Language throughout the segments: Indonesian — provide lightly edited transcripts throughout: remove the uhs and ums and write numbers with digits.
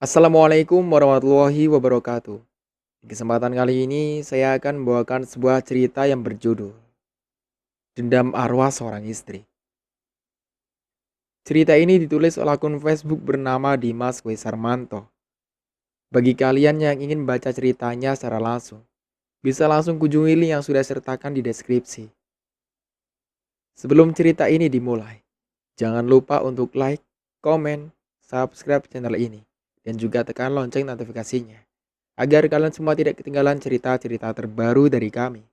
Assalamualaikum warahmatullahi wabarakatuh. Di kesempatan kali ini saya akan membawakan sebuah cerita yang berjudul Dendam Arwah Seorang Istri. Cerita ini ditulis oleh akun Facebook bernama Dimas Wesarmanto. Bagi kalian yang ingin baca ceritanya secara langsung, bisa langsung kunjungi link yang sudah sertakan di deskripsi. Sebelum cerita ini dimulai, jangan lupa untuk like, komen, subscribe channel ini, dan juga tekan lonceng notifikasinya agar kalian semua tidak ketinggalan cerita-cerita terbaru dari kami.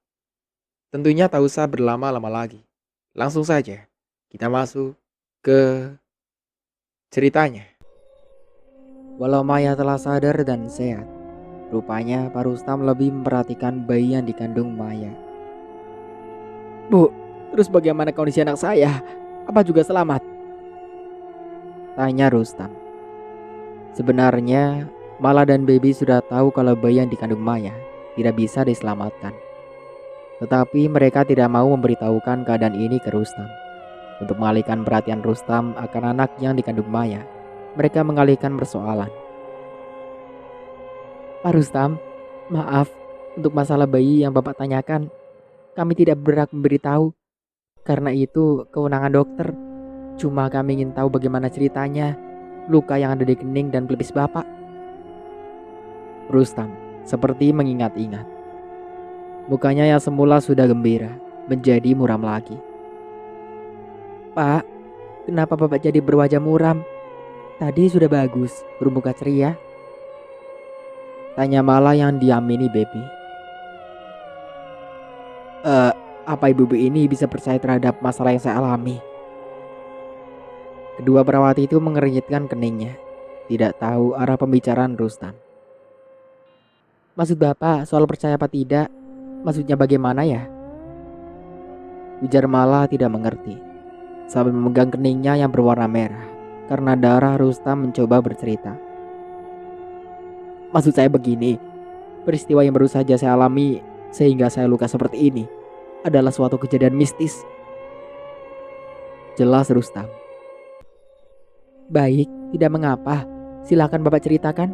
Tentunya tak usah berlama-lama lagi. Langsung saja kita masuk ke ceritanya. Walau Maya telah sadar dan sehat, rupanya Pak Rustam lebih memperhatikan bayi yang dikandung Maya. "Bu, terus bagaimana kondisi anak saya? Apa juga selamat?" tanya Rustam. Sebenarnya, Mala dan Baby sudah tahu kalau bayi yang dikandung Maya tidak bisa diselamatkan. Tetapi mereka tidak mau memberitahukan keadaan ini ke Rustam. Untuk mengalihkan perhatian Rustam akan anak yang dikandung Maya, mereka mengalihkan persoalan. "Pak Rustam, maaf untuk masalah bayi yang Bapak tanyakan. Kami tidak berhak memberitahu. Karena itu kewenangan dokter. Cuma kami ingin tahu bagaimana ceritanya. Luka yang ada di kening dan pelipis Bapak." Rustam seperti mengingat-ingat. Mukanya yang semula sudah gembira menjadi muram lagi. "Pak, kenapa Bapak jadi berwajah muram? Tadi sudah bagus, bermuka ceria." tanya Mala yang diamini Baby. "Eh, apa ibu-ibu ini bisa percaya terhadap masalah yang saya alami?" Kedua perawat itu mengernyitkan keningnya, tidak tahu arah pembicaraan Rustam. "Maksud Bapak soal percaya apa tidak? Maksudnya bagaimana ya?" ujar Mala tidak mengerti, sambil memegang keningnya yang berwarna merah. Karena darah, Rustam mencoba bercerita. "Maksud saya begini, peristiwa yang baru saja saya alami sehingga saya luka seperti ini adalah suatu kejadian mistis." Jelas Rustam. "Baik, tidak mengapa. Silakan Bapak ceritakan,"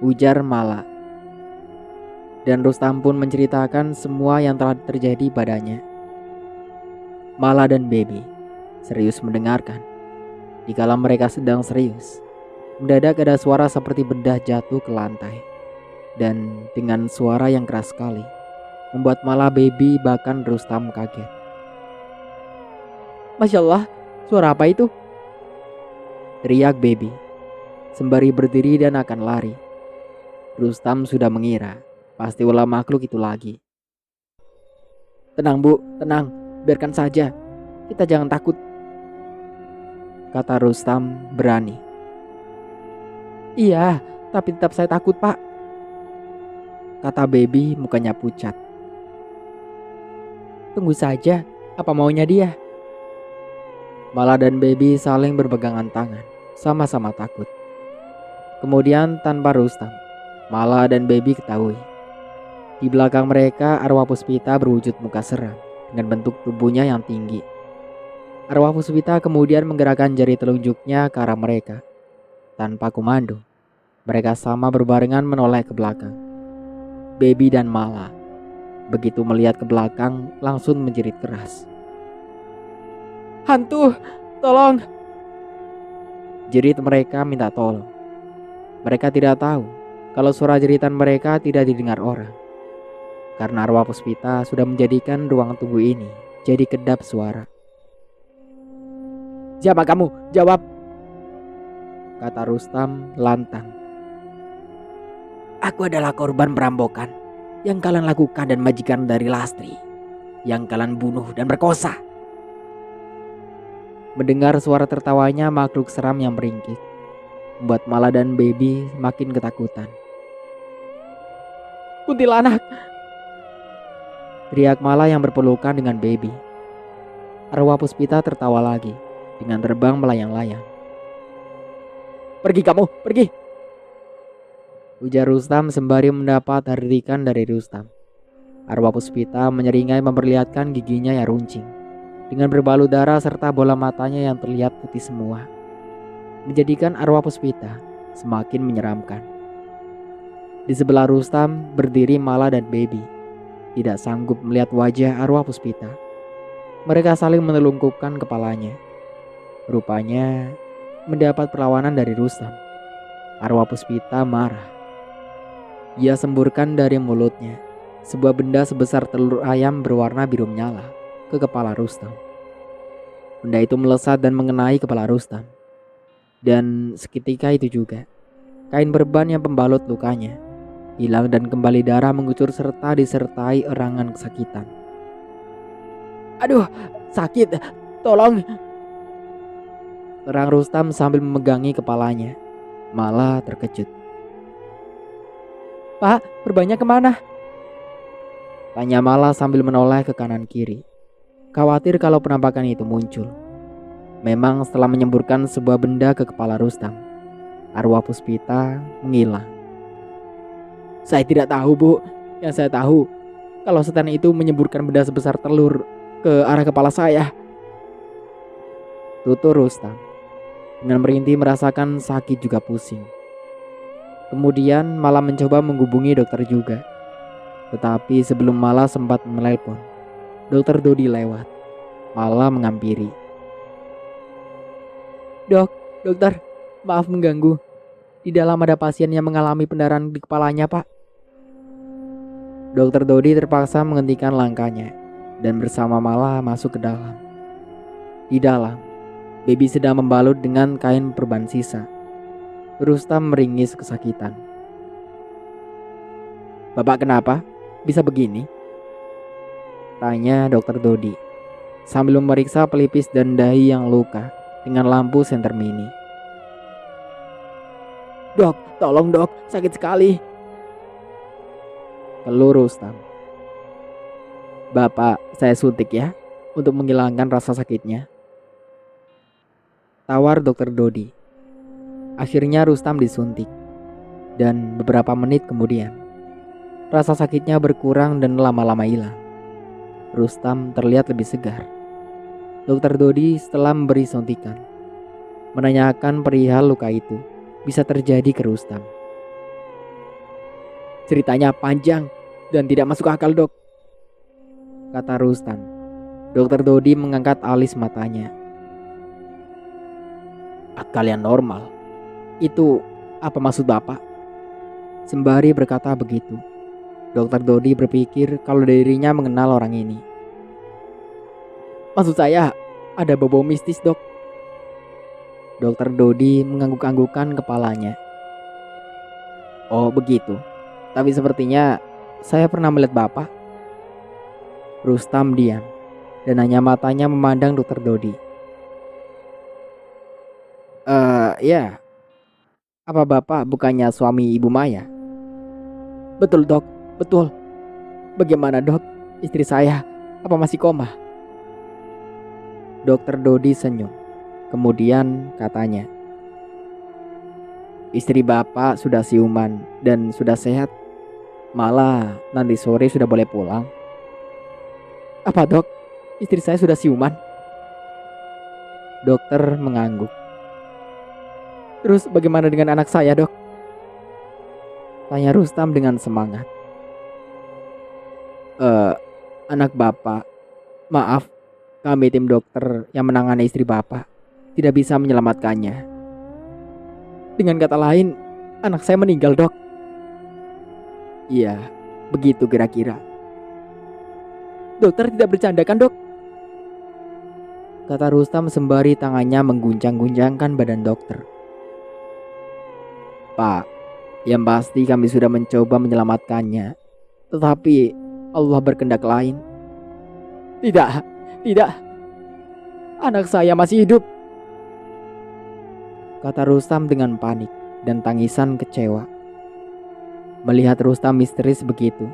ujar Mala. Dan Rustam pun menceritakan semua yang telah terjadi padanya. Mala dan Baby serius mendengarkan. Dikala mereka sedang serius, mendadak ada suara seperti bedah jatuh ke lantai. Dan dengan suara yang keras sekali, membuat Mala, Baby, bahkan Rustam kaget. "Masya Allah, suara apa itu?" teriak Baby, sembari berdiri dan akan lari. Rustam sudah mengira pasti ulah makhluk itu lagi. "Tenang Bu, tenang, biarkan saja. Kita jangan takut," kata Rustam berani. "Iya, tapi tetap saya takut Pak," kata Baby mukanya pucat. "Tunggu saja, apa maunya dia?" Mala dan Baby saling berpegangan tangan, sama-sama takut. Kemudian tanpa Rustam, Mala dan Baby ketahui di belakang mereka arwah Puspita berwujud muka seram dengan bentuk tubuhnya yang tinggi. Arwah Puspita kemudian menggerakkan jari telunjuknya ke arah mereka. Tanpa komando, mereka sama berbarengan menoleh ke belakang. Baby dan Mala begitu melihat ke belakang langsung menjerit keras. "Hantu, tolong!" Jerit mereka minta tolong. Mereka tidak tahu kalau suara jeritan mereka tidak didengar orang, karena arwah Puspita sudah menjadikan ruang tunggu ini jadi kedap suara. "Siapa kamu? Jawab!" kata Rustam lantang. "Aku adalah korban perampokan yang kalian lakukan dan majikan dari Lastri yang kalian bunuh dan perkosa." Mendengar suara tertawanya makhluk seram yang meringkik, membuat Mala dan Baby makin ketakutan. "Kuntilanak!" teriak Mala yang berpelukan dengan Baby. Arwah Puspita tertawa lagi dengan terbang melayang-layang. "Pergi kamu, pergi!" ujar Rustam sembari mendapat hardikan dari Rustam. Arwah Puspita menyeringai memperlihatkan giginya yang runcing, dengan berbalut darah serta bola matanya yang terlihat putih semua, menjadikan arwah Puspita semakin menyeramkan. Di sebelah Rustam berdiri Mala dan Baby, tidak sanggup melihat wajah arwah Puspita. Mereka saling menelungkupkan kepalanya. Rupanya mendapat perlawanan dari Rustam. Arwah Puspita marah. Ia semburkan dari mulutnya sebuah benda sebesar telur ayam berwarna biru menyala ke kepala Rustam. Benda itu melesat dan mengenai kepala Rustam. Dan seketika itu juga kain perban yang pembalut lukanya hilang dan kembali darah mengucur serta disertai erangan kesakitan. "Aduh, sakit, tolong!" Erang Rustam sambil memegangi kepalanya. Malah terkejut. "Pak, perbannya kemana?" tanya Mala sambil menoleh ke kanan kiri, khawatir kalau penampakan itu muncul. Memang setelah menyemburkan sebuah benda ke kepala Rustam, arwah Puspita menghilang. "Saya tidak tahu, Bu. Yang saya tahu, kalau setan itu menyemburkan benda sebesar telur ke arah kepala saya," tutur Rustam dengan merintih merasakan sakit juga pusing. Kemudian Mala mencoba menghubungi dokter juga. Tetapi sebelum Mala sempat menelpon, Dokter Dodi lewat. Mala menghampiri. Dokter, maaf mengganggu. Di dalam ada pasien yang mengalami pendarahan di kepalanya, Pak." Dokter Dodi terpaksa menghentikan langkahnya dan bersama Mala masuk ke dalam. Di dalam, Baby sedang membalut dengan kain perban sisa. Rustam meringis kesakitan. "Bapak kenapa? Bisa begini?" tanya Dokter Dodi sambil memeriksa pelipis dan dahi yang luka dengan lampu senter mini. "Dok, tolong dok, sakit sekali," keluh Rustam. "Bapak, saya suntik ya, untuk menghilangkan rasa sakitnya," tawar Dokter Dodi. Akhirnya Rustam disuntik. Dan beberapa menit kemudian, rasa sakitnya berkurang dan lama-lama hilang. Rustam terlihat lebih segar. Dokter Dodi setelah memberi suntikan, menanyakan perihal luka itu bisa terjadi ke Rustam. "Ceritanya panjang dan tidak masuk akal, Dok," kata Rustam. Dokter Dodi mengangkat alis matanya. "Akal yang normal? Itu apa maksud Bapak?" Sembari berkata begitu, Dokter Dodi berpikir kalau dirinya mengenal orang ini. "Maksud saya, ada bau-bau mistis, Dok." Dokter Dodi mengangguk-anggukan kepalanya. "Oh begitu, tapi sepertinya saya pernah melihat Bapak." Rustam diam dan hanya matanya memandang Dokter Dodi. Ya, apa Bapak bukannya suami Ibu Maya?" "Betul, Dok, betul. Bagaimana, Dok? Istri saya apa masih koma?" Dokter Dodi senyum. Kemudian katanya, "Istri Bapak sudah siuman dan sudah sehat. Malah nanti sore sudah boleh pulang." "Apa, Dok? Istri saya sudah siuman?" Dokter mengangguk. "Terus bagaimana dengan anak saya, Dok?" tanya Rustam dengan semangat. Anak Bapak, maaf, kami tim dokter yang menangani istri Bapak tidak bisa menyelamatkannya. Dengan kata lain, anak saya meninggal, Dok." "Iya, begitu kira-kira." "Dokter tidak bercanda kan, Dok?" kata Rustam sembari tangannya mengguncang-guncangkan badan dokter. "Pak, yang pasti kami sudah mencoba menyelamatkannya, tetapi Allah berkehendak lain." Tidak, tidak. Anak saya masih hidup," kata Rustam dengan panik dan tangisan kecewa. Melihat Rustam histeris begitu,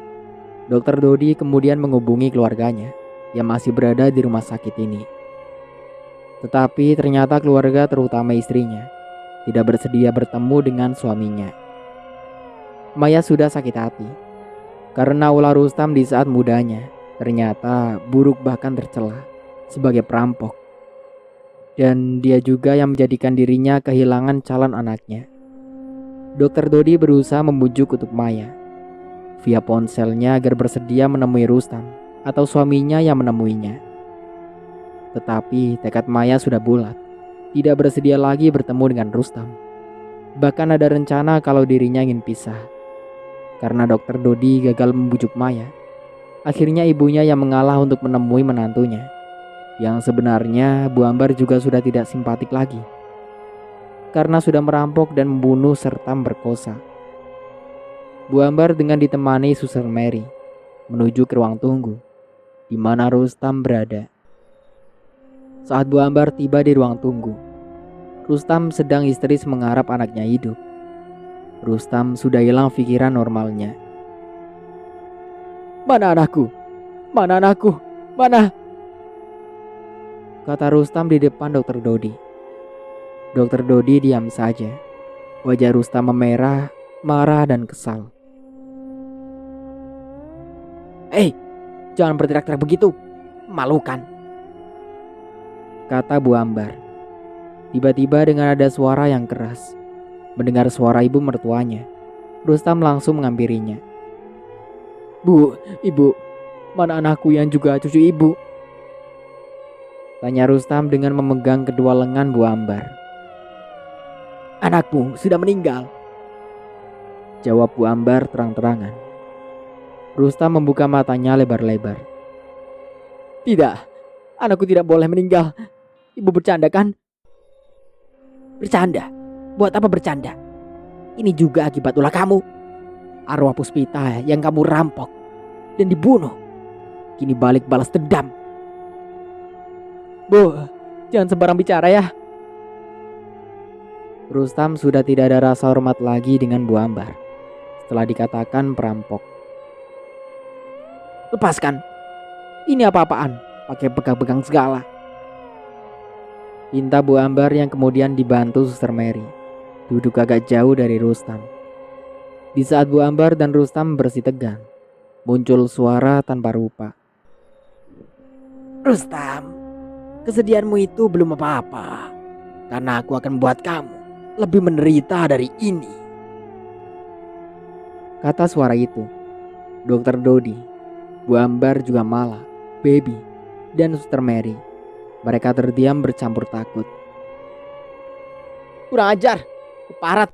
Dokter Dodi kemudian menghubungi keluarganya yang masih berada di rumah sakit ini. Tetapi ternyata keluarga, terutama istrinya, tidak bersedia bertemu dengan suaminya. Maya sudah sakit hati karena ulah Rustam di saat mudanya ternyata buruk bahkan tercela sebagai perampok. Dan dia juga yang menjadikan dirinya kehilangan calon anaknya. Dokter Dodi berusaha membujuk kutub Maya via ponselnya agar bersedia menemui Rustam atau suaminya yang menemuinya. Tetapi tekad Maya sudah bulat, tidak bersedia lagi bertemu dengan Rustam. Bahkan ada rencana kalau dirinya ingin pisah. Karena Dokter Dodi gagal membujuk Maya, akhirnya ibunya yang mengalah untuk menemui menantunya. Yang sebenarnya Bu Ambar juga sudah tidak simpatik lagi, karena sudah merampok dan membunuh serta merkosa. Bu Ambar dengan ditemani Suster Mary menuju ke ruang tunggu di mana Rustam berada. Saat Bu Ambar tiba di ruang tunggu, Rustam sedang histeris mengharap anaknya hidup. Rustam sudah hilang pikiran normalnya. "Mana anakku? Mana anakku? Mana?" kata Rustam di depan Dokter Dodi. Dokter Dodi diam saja. Wajah Rustam memerah, marah dan kesal. "Hei, jangan berteriak-teriak begitu. Malukan," kata Bu Ambar. Tiba-tiba dengan ada suara yang keras. Mendengar suara ibu mertuanya, Rustam langsung menghampirinya. "Bu, ibu, mana anakku yang juga cucu ibu?" tanya Rustam dengan memegang kedua lengan Bu Ambar. "Anakmu sudah meninggal," jawab Bu Ambar terang-terangan. Rustam membuka matanya lebar-lebar. "Tidak, anakku tidak boleh meninggal. Ibu bercanda kan?" "Bercanda? Buat apa bercanda? Ini juga akibat ulah kamu. Arwah Puspita yang kamu rampok dan dibunuh, kini balik balas dendam." "Bu, jangan sembarang bicara ya." Rustam sudah tidak ada rasa hormat lagi dengan Bu Ambar setelah dikatakan perampok. "Lepaskan. Ini apa-apaan? Pakai pegang-pegang segala," pinta Bu Ambar yang kemudian dibantu Suster Mary duduk agak jauh dari Rustam. Di saat Bu Ambar dan Rustam bersih tegang, muncul suara tanpa rupa. "Rustam, kesedihanmu itu belum apa-apa, karena aku akan membuat kamu lebih menderita dari ini," kata suara itu. Dokter Dodi, Bu Ambar juga Mala, Baby, dan Suster Mary. Mereka terdiam bercampur takut. "Kurang ajar, keparat!"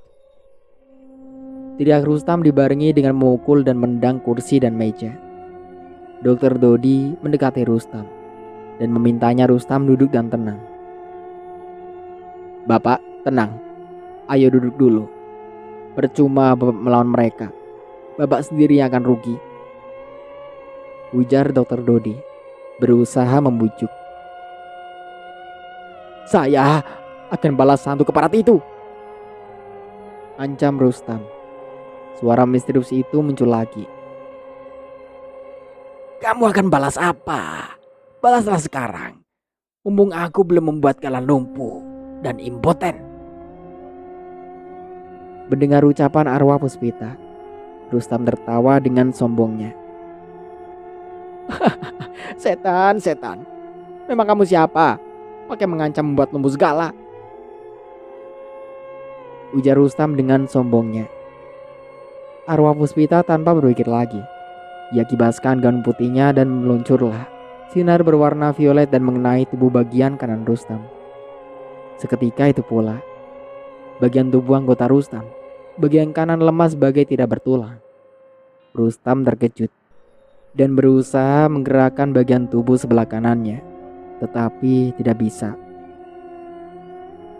teriak Rustam dibarengi dengan memukul dan mendang kursi dan meja. Dokter Dodi mendekati Rustam dan memintanya Rustam duduk dan tenang. "Bapak, tenang. Ayo duduk dulu. Percuma Bapak melawan mereka. Bapak sendiri yang akan rugi," ujar Dokter Dodi, berusaha membujuk. "Saya akan balas hantu keparat itu," ancam Rustam. Suara misterius itu muncul lagi. "Kamu akan balas apa? Balaslah sekarang. Mumpung aku belum membuat kalian lumpuh dan impoten." Mendengar ucapan arwah Puspita, Rustam tertawa dengan sombongnya. "Setan, setan. Memang kamu siapa? Pakai mengancam membuat lumpuh segala," ujar Rustam dengan sombongnya. Arwah Puspita tanpa berpikir lagi, ia kibaskan gaun putihnya dan meluncurlah sinar berwarna violet dan mengenai tubuh bagian kanan Rustam. Seketika itu pula, bagian tubuh anggota Rustam, bagian kanan lemas bagai tidak bertulang. Rustam terkejut dan berusaha menggerakkan bagian tubuh sebelah kanannya, tetapi tidak bisa.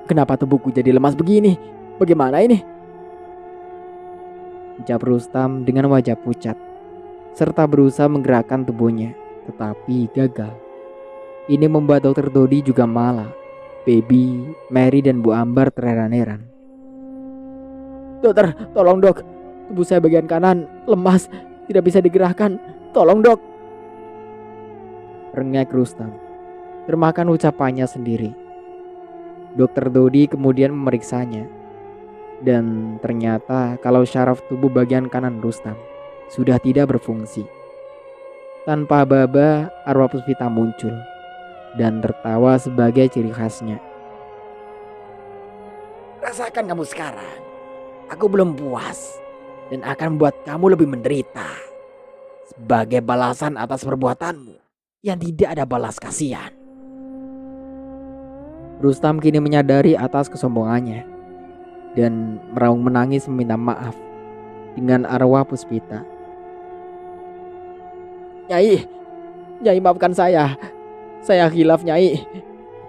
"Kenapa tubuhku jadi lemas begini? Bagaimana ini?" ucap Rustam dengan wajah pucat, serta berusaha menggerakkan tubuhnya, tetapi gagal. Ini membuat Dokter Dodi juga Mala, Baby, Mary, dan Bu Ambar terheran-heran. "Dokter, tolong dok. Tubuh saya bagian kanan lemas, tidak bisa digerakkan. Tolong dok," rengek Rustam, termakan ucapannya sendiri. Dokter Dodi kemudian memeriksanya, dan ternyata kalau syaraf tubuh bagian kanan Rustam sudah tidak berfungsi. Tanpa aba-aba, arwah Puspita muncul dan tertawa sebagai ciri khasnya. "Rasakan kamu sekarang. Aku belum puas dan akan membuat kamu lebih menderita. Sebagai balasan atas perbuatanmu yang tidak ada balas kasihan. Rustam kini menyadari atas kesombongannya dan meraung menangis meminta maaf dengan arwah Puspita. Nyai, Nyai maafkan saya. Saya khilaf Nyai.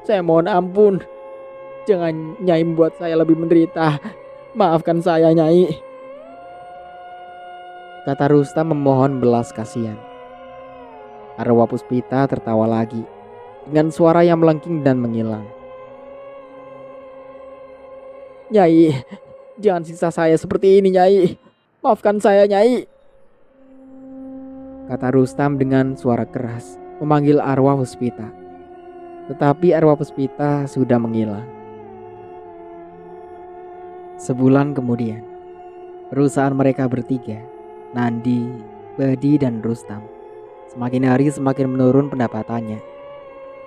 Saya mohon ampun. Jangan Nyai membuat saya lebih menderita. Maafkan saya Nyai. Kata Rustam memohon belas kasihan. Arwah Puspita tertawa lagi dengan suara yang melengking dan menghilang. Nyai, jangan siksa saya seperti ini Nyai. Maafkan saya Nyai. Kata Rustam dengan suara keras memanggil arwah Puspita. Tetapi arwah Puspita sudah menghilang. Sebulan kemudian, perusahaan mereka bertiga, Nandi, Badi, dan Rustam, semakin hari semakin menurun pendapatannya,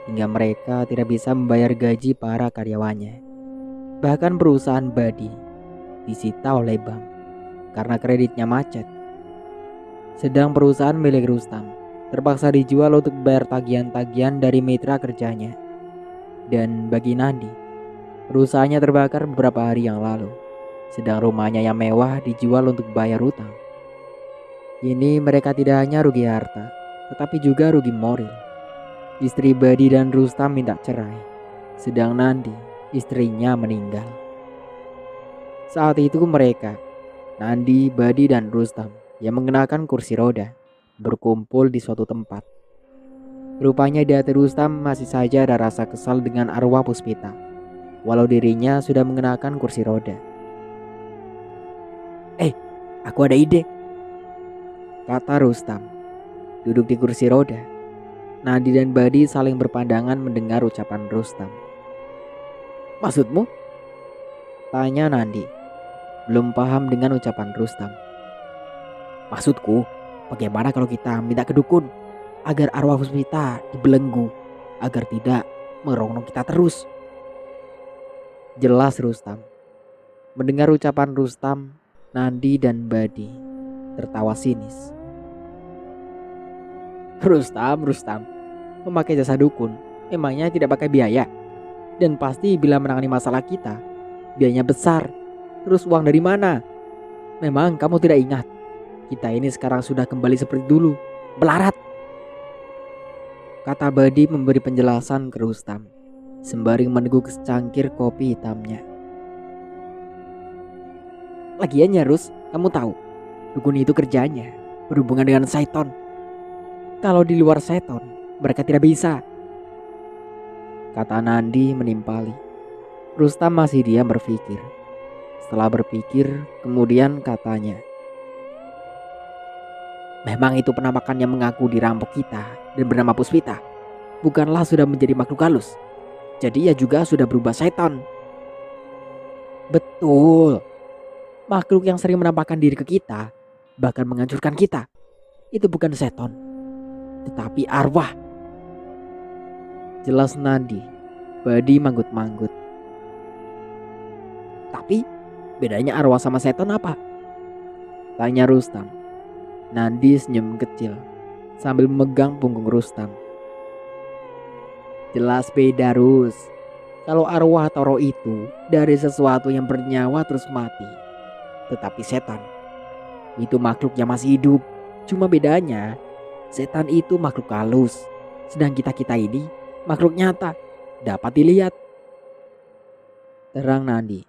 hingga mereka tidak bisa membayar gaji para karyawannya. Bahkan perusahaan Badi disita oleh bank karena kreditnya macet. Sedang perusahaan milik Rustam terpaksa dijual untuk bayar tagihan-tagihan dari mitra kerjanya. Dan bagi Nandi, perusahaannya terbakar beberapa hari yang lalu, sedang rumahnya yang mewah dijual untuk bayar utang. Kini mereka tidak hanya rugi harta, tetapi juga rugi moral. Istri Badi dan Rustam minta cerai, sedang Nandi, istrinya, meninggal. Saat itu mereka, Nandi, Badi, dan Rustam yang mengenakan kursi roda, berkumpul di suatu tempat. Rupanya di hati Rustam masih saja ada rasa kesal dengan arwah Puspita, walau dirinya sudah mengenakan kursi roda. Aku ada ide, kata Rustam. Duduk di kursi roda, Nandi dan Badi saling berpandangan mendengar ucapan Rustam. Maksudmu? Tanya Nandi, belum paham dengan ucapan Rustam. Maksudku, bagaimana kalau kita minta ke dukun agar arwah Puspita dibelenggu agar tidak merongrong kita terus? Jelas Rustam. Mendengar ucapan Rustam, Nandi dan Badi tertawa sinis. Rustam, memakai jasa dukun emangnya tidak pakai biaya? Dan pasti bila menangani masalah kita, biayanya besar. Terus uang dari mana? Memang kamu tidak ingat? Kita ini sekarang sudah kembali seperti dulu, melarat. Kata Badi memberi penjelasan ke Rustam, sembari meneguk secangkir kopi hitamnya. Lagian ya Rus, kamu tahu, dukun itu kerjanya berhubungan dengan Saiton. Kalau di luar Saiton, mereka tidak bisa. Kata Nandi menimpali. Rustam masih diam berpikir. Setelah berpikir, kemudian katanya, memang itu penampakan yang mengaku dirampok kita dan bernama Puspita bukanlah sudah menjadi makhluk halus. Jadi ia juga sudah berubah setan. Betul. Makhluk yang sering menampakkan diri ke kita, bahkan menghancurkan kita, itu bukan setan, tetapi arwah. Jelas Nandi. Badi manggut-manggut. Tapi bedanya arwah sama setan apa? Tanya Rustam. Nandi senyum kecil sambil memegang punggung Rustam. Jelas beda Rus. Kalau arwah atau roh itu dari sesuatu yang bernyawa terus mati. Tetapi setan itu makhluk yang masih hidup. Cuma bedanya setan itu makhluk halus, sedang kita ini makhluk nyata, dapat dilihat. Terang Nandi.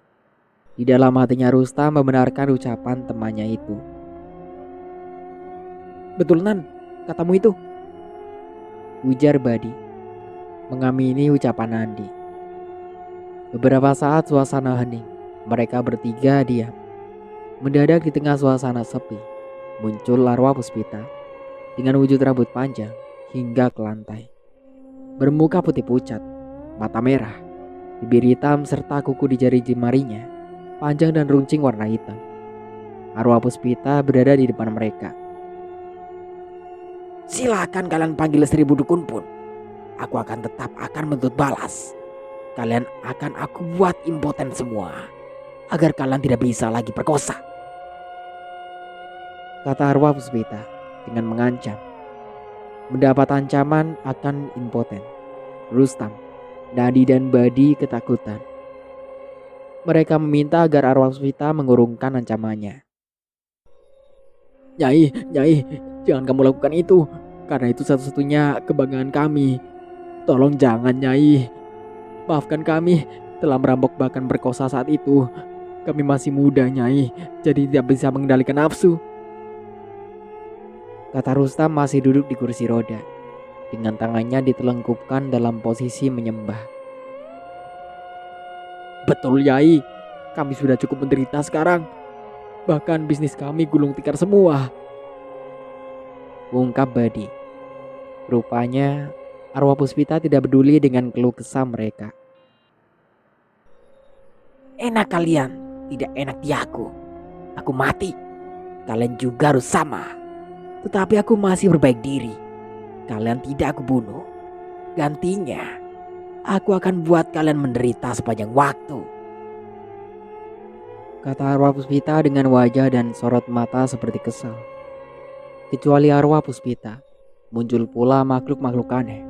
Di dalam hatinya Rustam membenarkan ucapan temannya itu. Betul Nan, katamu itu, ujar Badi mengamini ucapan Nandi. Beberapa saat suasana hening. Mereka bertiga diam. Mendadak di tengah suasana sepi, muncul arwah Puspita dengan wujud rambut panjang hingga ke lantai. Bermuka putih pucat, mata merah, bibir hitam serta kuku di jari jemarinya panjang dan runcing warna hitam. Arwah Puspita berada di depan mereka. Silakan kalian panggil 1000 dukun pun, aku akan tetap menuntut balas. Kalian akan aku buat impoten semua. agar kalian tidak bisa lagi perkosa, kata arwah Puspita dengan mengancam. Mendapat ancaman akan impoten, Rustam, Nadi dan Badi ketakutan. Mereka meminta agar arwah Puspita mengurungkan ancamannya. Nyai, jangan kamu lakukan itu, karena itu satu-satunya kebanggaan kami. Tolong jangan, Nyai. Maafkan kami telah merampok bahkan berkosa saat itu. Kami masih muda, Nyai, jadi tidak bisa mengendalikan nafsu, kata Rustam masih duduk di kursi roda, dengan tangannya ditelengkupkan dalam posisi menyembah. Betul, Nyai. Kami sudah cukup menderita sekarang. Bahkan bisnis kami gulung tikar semua, ungkap Badi. Rupanya arwah Puspita tidak peduli dengan keluh kesah mereka. Enak kalian, tidak enak di aku. Aku mati, kalian juga harus sama. Tetapi aku masih berbaik diri. Kalian tidak aku bunuh. Gantinya, aku akan buat kalian menderita sepanjang waktu, kata arwah Puspita dengan wajah dan sorot mata seperti kesal. Kecuali arwah Puspita, muncul pula makhluk-makhluk aneh.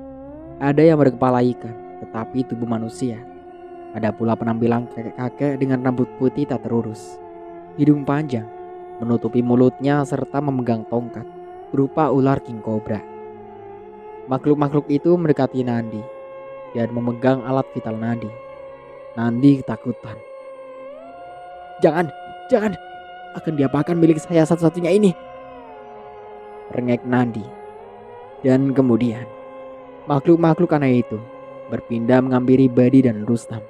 Ada yang berkepala ikan, tetapi tubuh manusia. Ada pula penampilan kakek-kakek dengan rambut putih tak terurus, hidung panjang, menutupi mulutnya serta memegang tongkat, berupa ular king cobra. Makhluk-makhluk itu mendekati Nandi dan memegang alat vital Nandi. Nandi ketakutan. Jangan, akan diapakan milik saya satu-satunya ini, rengek Nandi. Dan kemudian makhluk-makhluk aneh itu berpindah menghampiri Badi dan Rustam.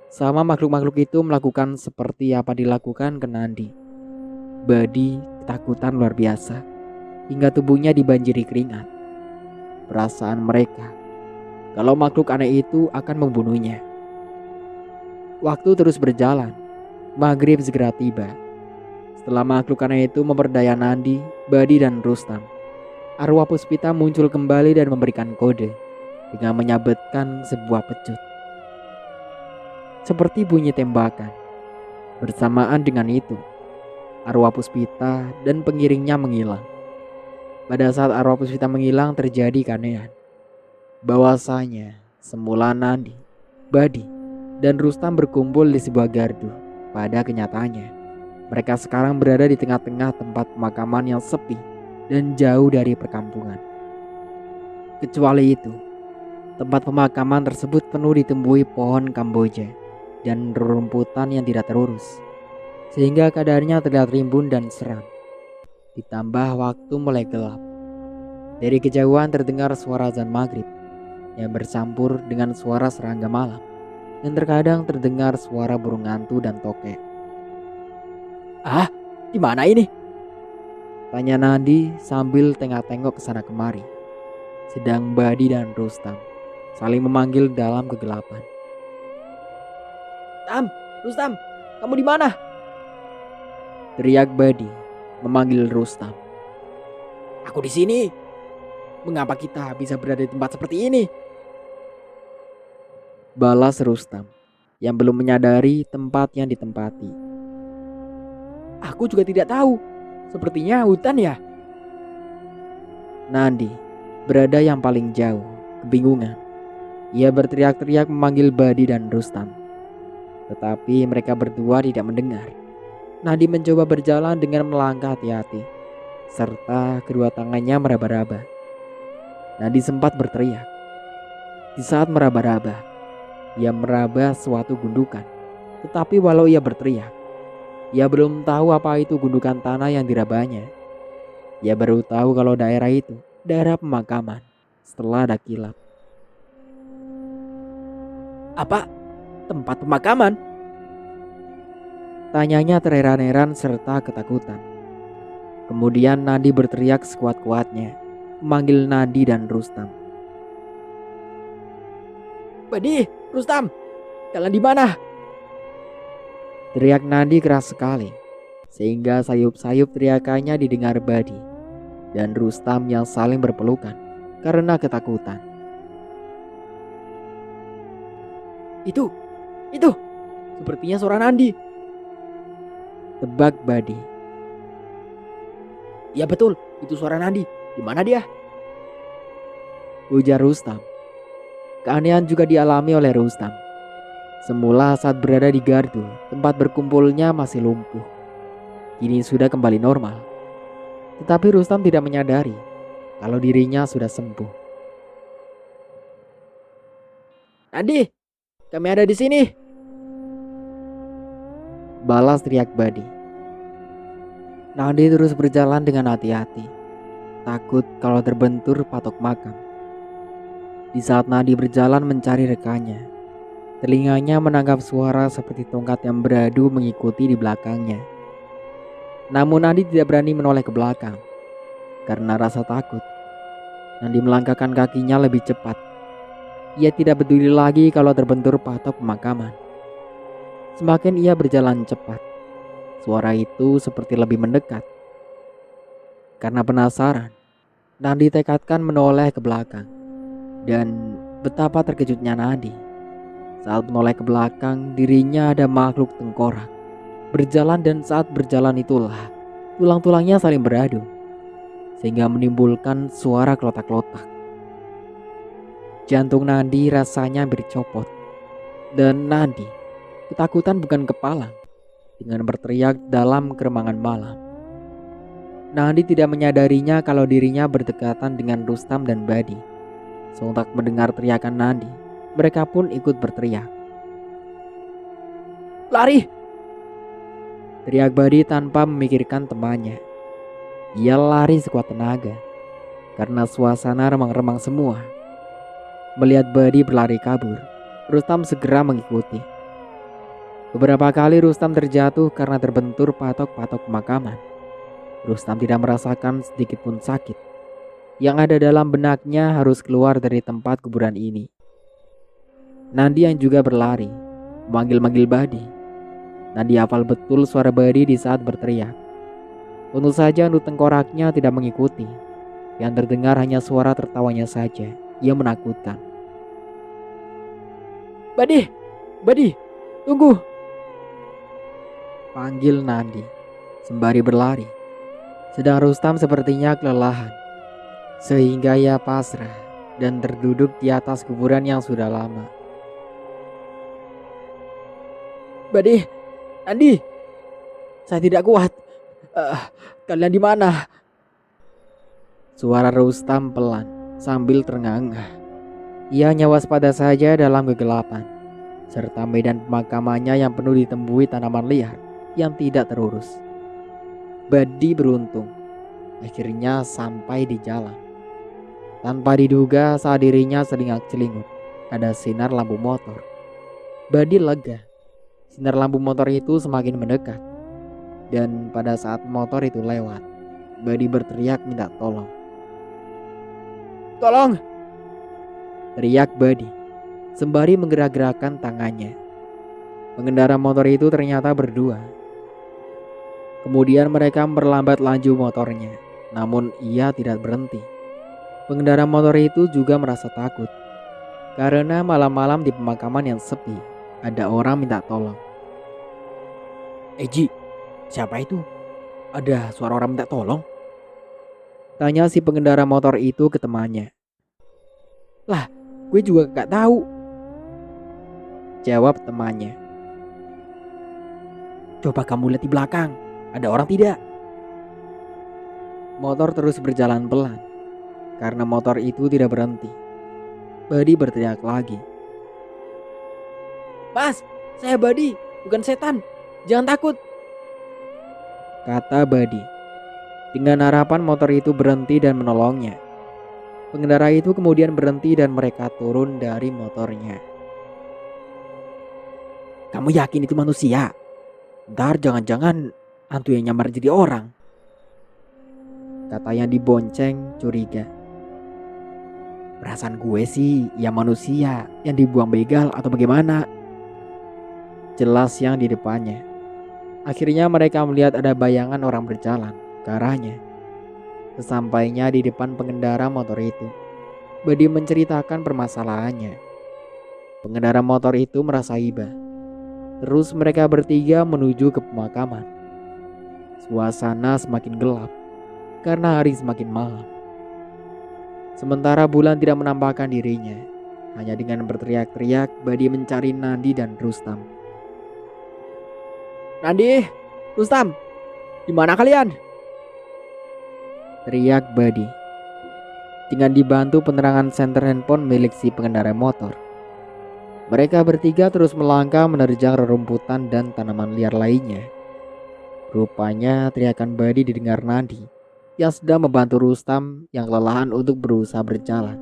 Sama makhluk-makhluk itu melakukan seperti apa dilakukan ke Nandi. Badi ketakutan luar biasa hingga tubuhnya dibanjiri keringat. Perasaan mereka kalau makhluk aneh itu akan membunuhnya. Waktu terus berjalan. Maghrib segera tiba. Setelah makhluk aneh itu memperdaya Nandi, Badi dan Rustam, arwah Puspita muncul kembali dan memberikan kode dengan menyabetkan sebuah pecut. Seperti bunyi tembakan. Bersamaan dengan itu, arwah Puspita dan pengiringnya menghilang. Pada saat arwah Puspita menghilang terjadi keanehan. Bahwasanya semula Nandi, Badi, dan Rustam berkumpul di sebuah gardu. Pada kenyataannya, mereka sekarang berada di tengah-tengah tempat pemakaman yang sepi dan jauh dari perkampungan. Kecuali itu, tempat pemakaman tersebut penuh ditumbuhi pohon Kamboja dan rerumputan yang tidak terurus, sehingga keadaannya terlihat rimbun dan seram. Ditambah waktu mulai gelap. Dari kejauhan terdengar suara azan maghrib yang bercampur dengan suara serangga malam, dan terkadang terdengar suara burung hantu dan tokek. Ah, di mana ini? Tanya Nandi sambil tengok-tengok ke sana kemari. Sedang Badi dan Rustam saling memanggil dalam kegelapan. Rustam, kamu di mana? Teriak Badi memanggil Rustam. Aku di sini. Mengapa kita bisa berada di tempat seperti ini? Balas Rustam yang belum menyadari tempat yang ditempati. Aku juga tidak tahu. Sepertinya hutan ya. Nandi berada yang paling jauh, kebingungan. Ia berteriak-teriak memanggil Badi dan Rustam. Tetapi mereka berdua tidak mendengar. Nandi mencoba berjalan dengan melangkah hati-hati, serta kedua tangannya meraba-raba. Nandi sempat berteriak. Di saat meraba-raba, ia meraba suatu gundukan. Tetapi walau ia berteriak, ia belum tahu apa itu gundukan tanah yang dirabanya. Ia baru tahu kalau daerah itu daerah pemakaman setelah ada kilap. Apa? Tempat pemakaman? Tanyanya terheran-heran serta ketakutan. Kemudian Nandi berteriak sekuat-kuatnya, memanggil Nandi dan Rustam. Badi, Rustam, kalian di mana? Teriak Nandi keras sekali, sehingga sayup-sayup teriakannya didengar Badi dan Rustam yang saling berpelukan karena ketakutan. Itu, Sepertinya suara Nandi. Tebak Badi. Ya betul, itu suara Nandi. Di mana dia? Ujar Rustam. Keanehan juga dialami oleh Rustam. Semula saat berada di gardu, tempat berkumpulnya masih lumpuh. Kini sudah kembali normal. Tetapi Rustam tidak menyadari kalau dirinya sudah sembuh. Nandi, kami ada di sini. Balas teriak Badi. Nandi terus berjalan dengan hati-hati, takut kalau terbentur patok makam. Di saat Nandi berjalan mencari rekannya, telinganya menangkap suara seperti tongkat yang beradu mengikuti di belakangnya. Namun Nandi tidak berani menoleh ke belakang karena rasa takut. Nandi melangkahkan kakinya lebih cepat. Ia tidak peduli lagi kalau terbentur patok pemakaman. Semakin ia berjalan cepat, suara itu seperti lebih mendekat. Karena penasaran, Nandi tekadkan menoleh ke belakang. Dan betapa terkejutnya Nandi saat menoleh ke belakang, dirinya ada makhluk tengkorak berjalan, dan saat berjalan itulah tulang-tulangnya saling beradu sehingga menimbulkan suara kelotak-kelotak. Jantung Nandi rasanya hampir copot, dan Nandi ketakutan bukan kepalang dengan berteriak dalam keremangan malam. Nandi tidak menyadarinya kalau dirinya berdekatan dengan Rustam dan Badi. Sontak mendengar teriakan Nandi, mereka pun ikut berteriak. Lari! Teriak Badi tanpa memikirkan temannya. Ia lari sekuat tenaga karena suasana remang-remang semua. Melihat Badi berlari kabur, Rustam segera mengikuti. Beberapa kali Rustam terjatuh karena terbentur patok-patok pemakaman. Rustam tidak merasakan sedikit pun sakit. Yang ada dalam benaknya harus keluar dari tempat kuburan ini. Nandi yang juga berlari, memanggil-manggil Badi. Nandi hafal betul suara Badi di saat berteriak. Untung saja Nut tengkoraknya tidak mengikuti. Yang terdengar hanya suara tertawanya saja. Ia menakutkan. Badi, Badi, tunggu! Panggil Nandi sembari berlari. Sedang Rustam sepertinya kelelahan, sehingga ia pasrah dan terduduk di atas kuburan yang sudah lama. Badi, Andi, saya tidak kuat. Kalian di mana? Suara Rustam pelan sambil terengah-engah. Ia hanya waspada saja dalam kegelapan, serta medan pemakamannya yang penuh ditembui tanaman liar yang tidak terurus. Badi beruntung akhirnya sampai di jalan. Tanpa diduga saat dirinya selingat-celingut ada sinar lampu motor. Badi lega. Sinar lampu motor itu semakin mendekat. Dan pada saat motor itu lewat, Badi berteriak minta tolong. Tolong! Teriak Badi sembari menggerak-gerakkan tangannya. Pengendara motor itu ternyata berdua. Kemudian mereka memperlambat laju motornya, namun ia tidak berhenti. Pengendara motor itu juga merasa takut karena malam-malam di pemakaman yang sepi ada orang minta tolong. Ji, siapa itu? Ada suara orang minta tolong? Tanya si pengendara motor itu ke temannya. Lah, gue juga gak tahu, jawab temannya. Coba kamu lihat di belakang, ada orang tidak? Motor terus berjalan pelan karena motor itu tidak berhenti. Badi berteriak lagi. Mas, saya Badi, bukan setan. Jangan takut, kata Badi. Dengan harapan motor itu berhenti dan menolongnya. Pengendara itu kemudian berhenti dan mereka turun dari motornya. Kamu yakin itu manusia? Ntar jangan-jangan hantu yang nyamar jadi orang, kata yang dibonceng curiga. Perasaan gue sih ya manusia yang dibuang begal atau bagaimana, jelas yang di depannya. Akhirnya mereka melihat ada bayangan orang berjalan ke arahnya. Sesampainya di depan pengendara motor itu, Badi menceritakan permasalahannya. Pengendara motor itu merasa iba. Terus mereka bertiga menuju ke pemakaman. Suasana semakin gelap karena hari semakin malam. Sementara Bulan tidak menampakkan dirinya. Hanya dengan berteriak-teriak, Badi mencari Nandi dan Rustam. Nandi, Rustam, di mana kalian? Teriak Badi. Dengan dibantu penerangan senter handphone milik si pengendara motor. Mereka bertiga terus melangkah menerjang rerumputan dan tanaman liar lainnya. Rupanya teriakan Badi didengar Nandi yang sedang membantu Rustam yang kelelahan untuk berusaha berjalan.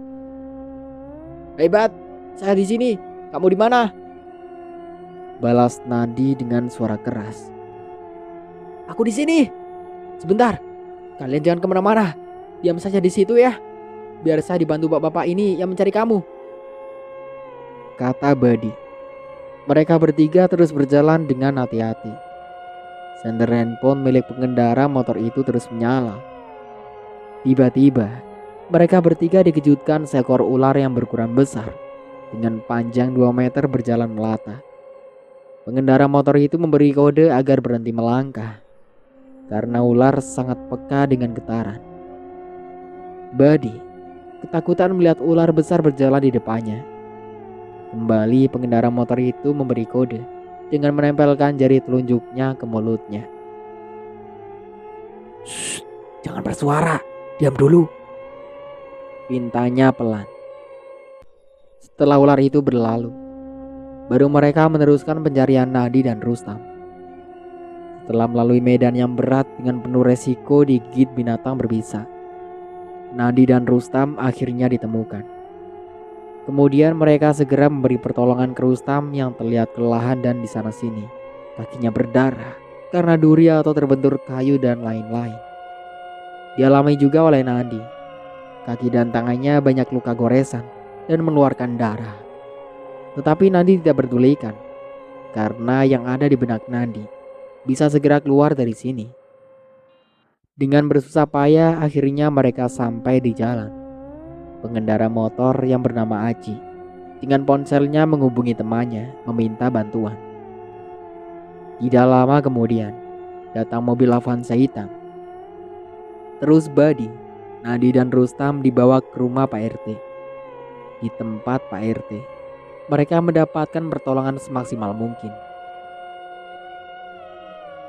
"Hei Bad, saya di sini. Kamu di mana?" balas Nandi dengan suara keras. "Aku di sini. Sebentar. Kalian jangan kemana-mana. Diam saja di situ ya. Biar saya dibantu bapak-bapak ini yang mencari kamu," kata Badi. Mereka bertiga terus berjalan dengan hati-hati. Senter handphone milik pengendara motor itu terus menyala. Tiba-tiba, mereka bertiga dikejutkan seekor ular yang berukuran besar dengan panjang 2 meter berjalan melata. Pengendara motor itu memberi kode agar berhenti melangkah karena ular sangat peka dengan getaran. Badi ketakutan melihat ular besar berjalan di depannya. Kembali pengendara motor itu memberi kode dengan menempelkan jari telunjuknya ke mulutnya. "Shh, jangan bersuara, diam dulu," pintanya pelan. Setelah ular itu berlalu, baru mereka meneruskan pencarian Nadi dan Rustam. Setelah melalui medan yang berat dengan penuh resiko digigit binatang berbisa, Nadi dan Rustam akhirnya ditemukan. Kemudian mereka segera memberi pertolongan ke Rustam yang terlihat kelelahan dan di sana sini kakinya berdarah karena duri atau terbentur kayu dan lain-lain. Dialami juga oleh Nadi. Kaki dan tangannya banyak luka goresan dan mengeluarkan darah. Tetapi Nadi tidak berdulikan karena yang ada di benak Nadi bisa segera keluar dari sini. Dengan bersusah payah akhirnya mereka sampai di jalan. Pengendara motor yang bernama Aji dengan ponselnya menghubungi temannya meminta bantuan. Tidak lama kemudian datang mobil Avanza hitam. Terus Badi, Nadi dan Rustam dibawa ke rumah Pak RT. Di tempat Pak RT, mereka mendapatkan pertolongan semaksimal mungkin.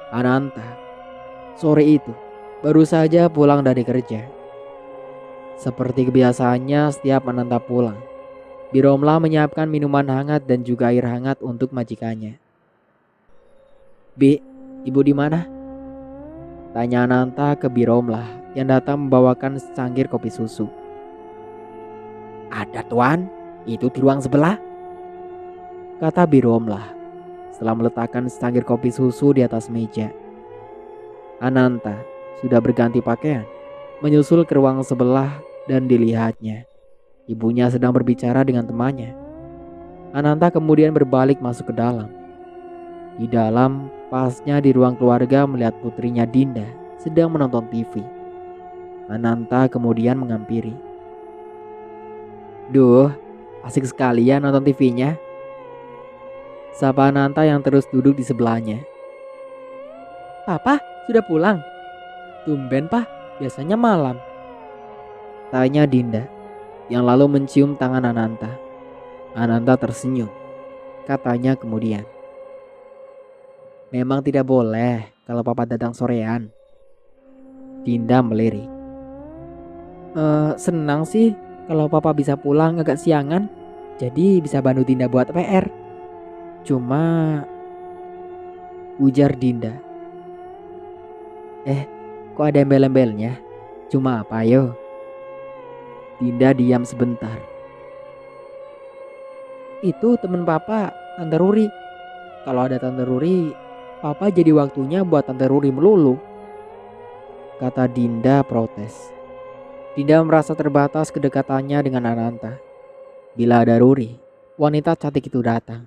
Ananta sore itu baru saja pulang dari kerja. Seperti kebiasaannya setiap Ananta pulang, Biromlah menyiapkan minuman hangat dan juga air hangat untuk majikannya. "Bi, ibu di mana?" tanya Ananta ke Biromlah yang datang membawakan secangkir kopi susu. "Ada tuan, itu di ruang sebelah," kata Biromlah setelah meletakkan secangkir kopi susu di atas meja. Ananta sudah berganti pakaian, menyusul ke ruang sebelah dan dilihatnya ibunya sedang berbicara dengan temannya. Ananta kemudian berbalik masuk ke dalam. Di dalam, pasnya di ruang keluarga melihat putrinya Dinda sedang menonton TV. Ananta kemudian menghampiri. "Duh, asik sekali ya nonton TV-nya," sapa Ananta yang terus duduk di sebelahnya. "Papa sudah pulang? Tumben Pak, biasanya malam," tanya Dinda yang lalu mencium tangan Ananta. Ananta tersenyum. Katanya kemudian, "Memang tidak boleh kalau papa datang sorean." Dinda melirik. Senang sih kalau papa bisa pulang agak siangan, jadi bisa bantu Dinda buat PR. Cuma," ujar Dinda. Kok ada embel-embelnya? Cuma apa yo?" Dinda diam sebentar. "Itu temen papa, Tante Ruri. Kalau ada Tante Ruri, papa jadi waktunya buat Tante Ruri melulu," kata Dinda protes. Dinda merasa terbatas kedekatannya dengan Ananta. Bila ada Ruri, wanita cantik itu datang.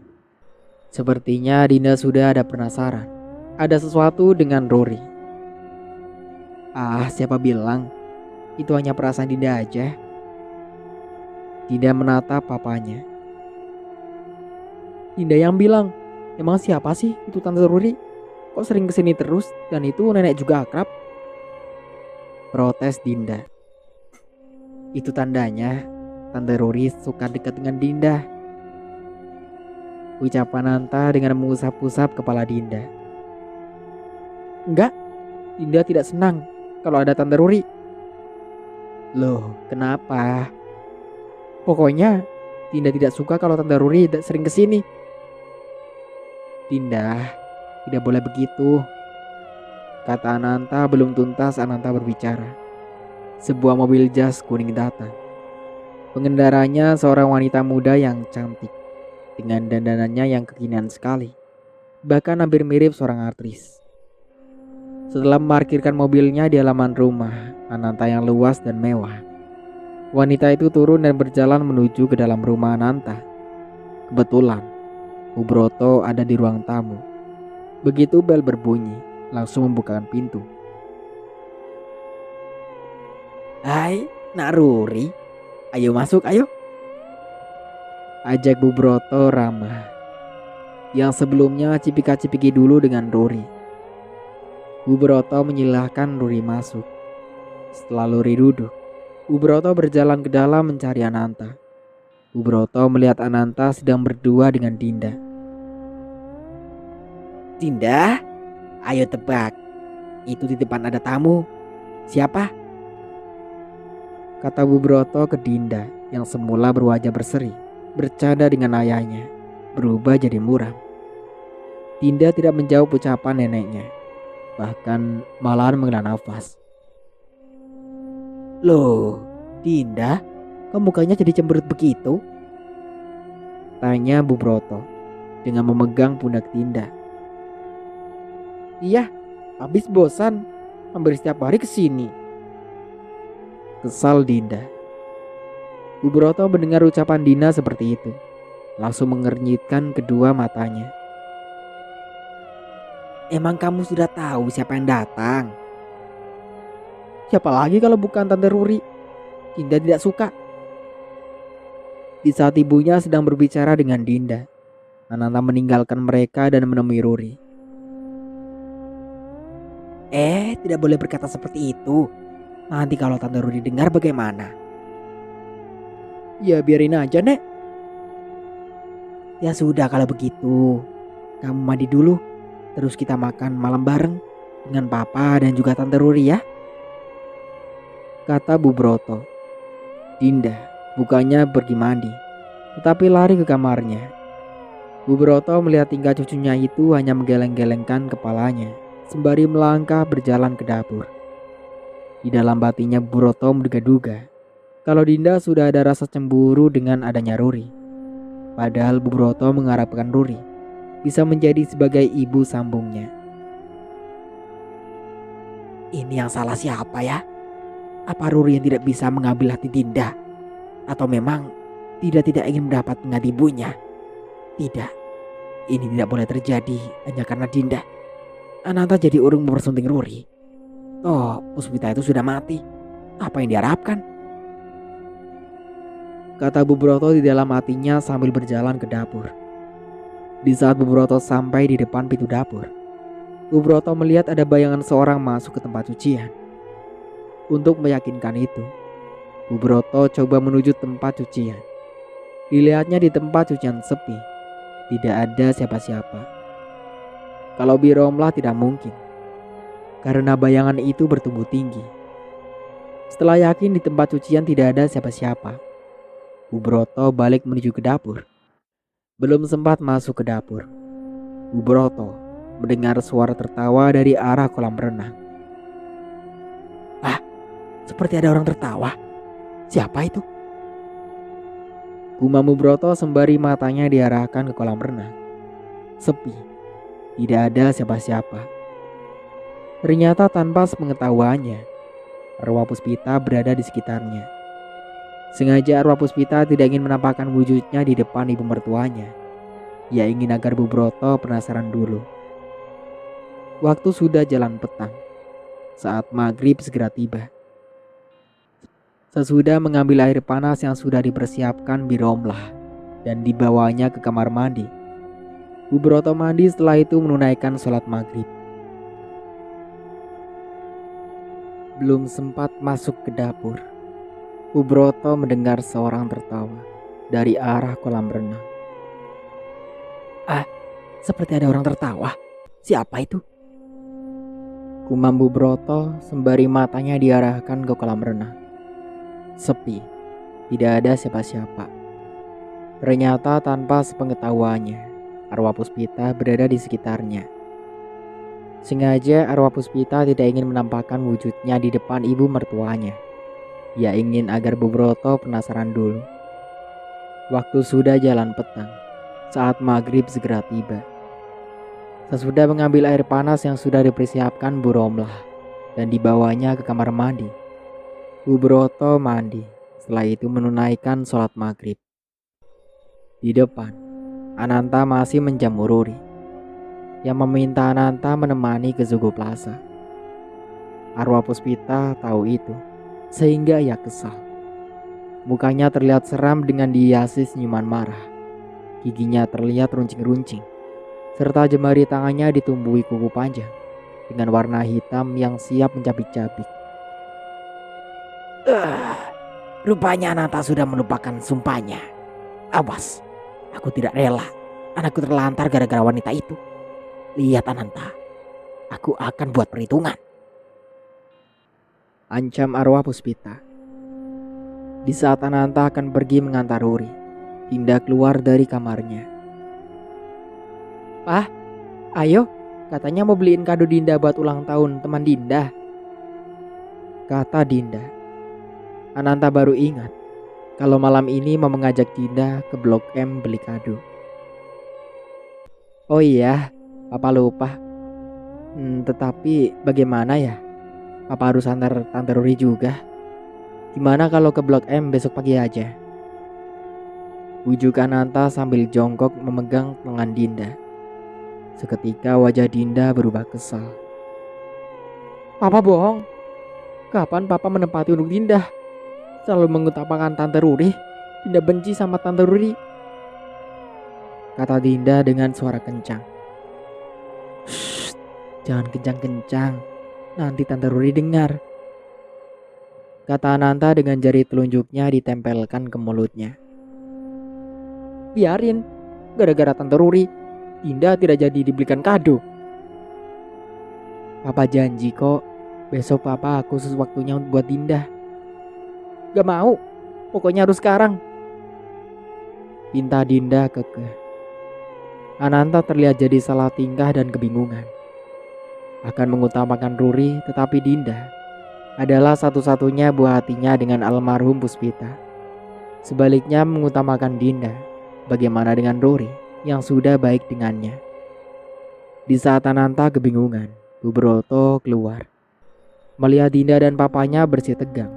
Sepertinya Dinda sudah ada penasaran. Ada sesuatu dengan Ruri. Siapa bilang? Itu hanya perasaan Dinda aja. Dinda menatap papanya. "Dinda yang bilang, Emang siapa sih itu Tante Ruri? Kok sering kesini terus dan itu nenek juga akrab? Protes Dinda. Itu tandanya Tante Ruri suka dekat dengan Dinda. Ucapan Nanta dengan mengusap-usap kepala Dinda. Enggak, Dinda tidak senang kalau ada Tante Ruri. Loh, kenapa? Pokoknya Dinda tidak suka kalau Tante Ruri sering kesini. Dinda, tidak boleh begitu, kata Ananta. Belum tuntas Ananta berbicara. Sebuah mobil jas kuning datang. Pengendaranya seorang wanita muda yang cantik, dengan dandanannya yang kekinian sekali, bahkan hampir mirip seorang artis. Setelah memarkirkan mobilnya di halaman rumah Ananta yang luas dan mewah, wanita itu turun dan berjalan menuju ke dalam rumah Ananta. Kebetulan Bu Broto ada di ruang tamu. Begitu bel berbunyi, langsung membukakan pintu. Hai, Nak Ruri, ayo masuk, ayo, ajak Bu Broto ramah, yang sebelumnya cipika-cipiki dulu dengan Ruri. Bu Broto menyilahkan Ruri masuk. Setelah Ruri duduk, Bu Broto berjalan ke dalam mencari Ananta. Bu Broto melihat Ananta sedang berdua dengan Dinda. Dinda, ayo tebak, itu di depan ada tamu. Siapa? Kata Bu Broto ke Dinda yang semula berwajah berseri, bercanda dengan ayahnya, berubah jadi muram. Dinda tidak menjawab ucapan neneknya, bahkan malahan menghela nafas. Loh, Dinda, kok mukanya jadi cemberut begitu? Tanya Bu Broto dengan memegang pundak Dinda. Iya, habis bosan, hampir setiap hari kesini, kesal Dinda. Bu Broto mendengar ucapan Dinda seperti itu, langsung mengernyitkan kedua matanya. Emang kamu sudah tahu siapa yang datang? Siapa lagi kalau bukan Tante Ruri? Dinda tidak suka. Di saat ibunya sedang berbicara dengan Dinda, Ananta meninggalkan mereka dan menemui Ruri. Tidak boleh berkata seperti itu. Nanti kalau Tante Ruri dengar bagaimana? Ya biarin aja, Nek. Ya sudah kalau begitu. Kamu mandi dulu, terus kita makan malam bareng dengan Papa dan juga Tante Ruri ya, kata Bu Broto. Dinda bukannya pergi mandi, tetapi lari ke kamarnya. Bu Broto melihat tingkah cucunya itu hanya menggeleng-gelengkan kepalanya sembari melangkah berjalan ke dapur. Di dalam batinnya Bu Broto menduga-duga kalau Dinda sudah ada rasa cemburu dengan adanya Ruri. Padahal Bu Broto mengharapkan Ruri bisa menjadi sebagai ibu sambungnya. Ini yang salah siapa ya? Apa Ruri yang tidak bisa mengambil hati Dinda? Atau memang tidak ingin mendapat hati ibunya? Tidak, ini tidak boleh terjadi hanya karena Dinda. Ananta jadi urung mempersunting Ruri. Oh, Puspita itu sudah mati. Apa yang diharapkan? Kata Bu Broto di dalam hatinya sambil berjalan ke dapur. Di saat Bu Broto sampai di depan pintu dapur, Bu Broto melihat ada bayangan seorang masuk ke tempat cucian. Untuk meyakinkan itu, Bu Broto coba menuju tempat cucian. Dilihatnya di tempat cucian sepi, tidak ada siapa-siapa. Kalau Biromlah tidak mungkin, karena bayangan itu bertumbuh tinggi. Setelah yakin di tempat cucian tidak ada siapa-siapa, Bu Broto balik menuju ke dapur. Belum sempat masuk ke dapur, Bu Broto mendengar suara tertawa dari arah kolam renang. Ah, seperti ada orang tertawa. Siapa itu? Gumam Bu Broto sembari matanya diarahkan ke kolam renang. Sepi. Tidak ada siapa-siapa. Ternyata tanpa sepengetahuannya, arwah Puspita berada di sekitarnya. Sengaja arwah Puspita tidak ingin menampakkan wujudnya di depan ibu mertuanya. Ia ingin agar Bu Broto penasaran dulu. Waktu sudah jalan petang. Saat maghrib segera tiba. Sesudah mengambil air panas yang sudah dipersiapkan Biromlah dan dibawanya ke kamar mandi, Bu Broto mandi, setelah itu menunaikan sholat maghrib. Belum sempat masuk ke dapur, Bu Broto mendengar seorang tertawa dari arah kolam renang. Ah, seperti ada orang tertawa. Siapa itu? Gumam Bu Broto sembari matanya diarahkan ke kolam renang. Sepi, tidak ada siapa-siapa. Ternyata tanpa sepengetahuannya, arwah Puspita berada di sekitarnya. Sengaja arwah Puspita tidak ingin menampakkan wujudnya di depan ibu mertuanya. Ia ingin agar Bu Broto penasaran dulu. Waktu sudah jalan petang, saat maghrib segera tiba. Sesudah mengambil air panas yang sudah dipersiapkan Bu Romlah dan dibawanya ke kamar mandi, Bu Broto mandi, setelah itu menunaikan sholat maghrib. Di depan, Ananta masih menjamu Ruri, yang meminta Ananta menemani ke Zugo Plaza. Arwah Puspita tahu itu, sehingga ia kesal. Mukanya terlihat seram dengan dihiasi senyuman marah. Giginya terlihat runcing-runcing, serta jemari tangannya ditumbuhi kuku panjang dengan warna hitam yang siap mencabik-cabik. Rupanya Ananta sudah melupakan sumpahnya. Awas, aku tidak rela anakku terlantar gara-gara wanita itu. Lihat Ananta, aku akan buat perhitungan, ancam arwah Puspita. Di saat Ananta akan pergi mengantar Ruri, Dinda keluar dari kamarnya. "Pah, ayo, katanya mau beliin kado Dinda buat ulang tahun teman Dinda," kata Dinda. Ananta baru ingat kalau malam ini mau mengajak Dinda ke Blok M beli kado. Oh iya, Papa lupa. Tetapi bagaimana ya? Papa harus antar Tante Ruri juga. Gimana kalau ke Blok M besok pagi aja? Ujuk Ananta sambil jongkok memegang lengan Dinda. Seketika wajah Dinda berubah kesal. Papa bohong. Kapan Papa menempati untuk Dinda? Selalu mengutamakan Tante Ruri. Dinda benci sama Tante Ruri, kata Dinda dengan suara kencang. Shh, jangan kencang-kencang, nanti Tante Ruri dengar, kata Ananta dengan jari telunjuknya ditempelkan ke mulutnya. Biarin, gara-gara Tante Ruri, Dinda tidak jadi dibelikan kado. Papa janji kok, besok Papa khusus waktunya buat Dinda. Gak mau, pokoknya harus sekarang, pinta Dinda kekeh. Ananta terlihat jadi salah tingkah dan kebingungan. Akan mengutamakan Ruri, tetapi Dinda adalah satu-satunya buah hatinya dengan almarhum Puspita. Sebaliknya mengutamakan Dinda. Bagaimana dengan Ruri yang sudah baik dengannya? Di saat Ananta kebingungan, Bu Broto keluar. Melihat Dinda dan papanya bersih tegang,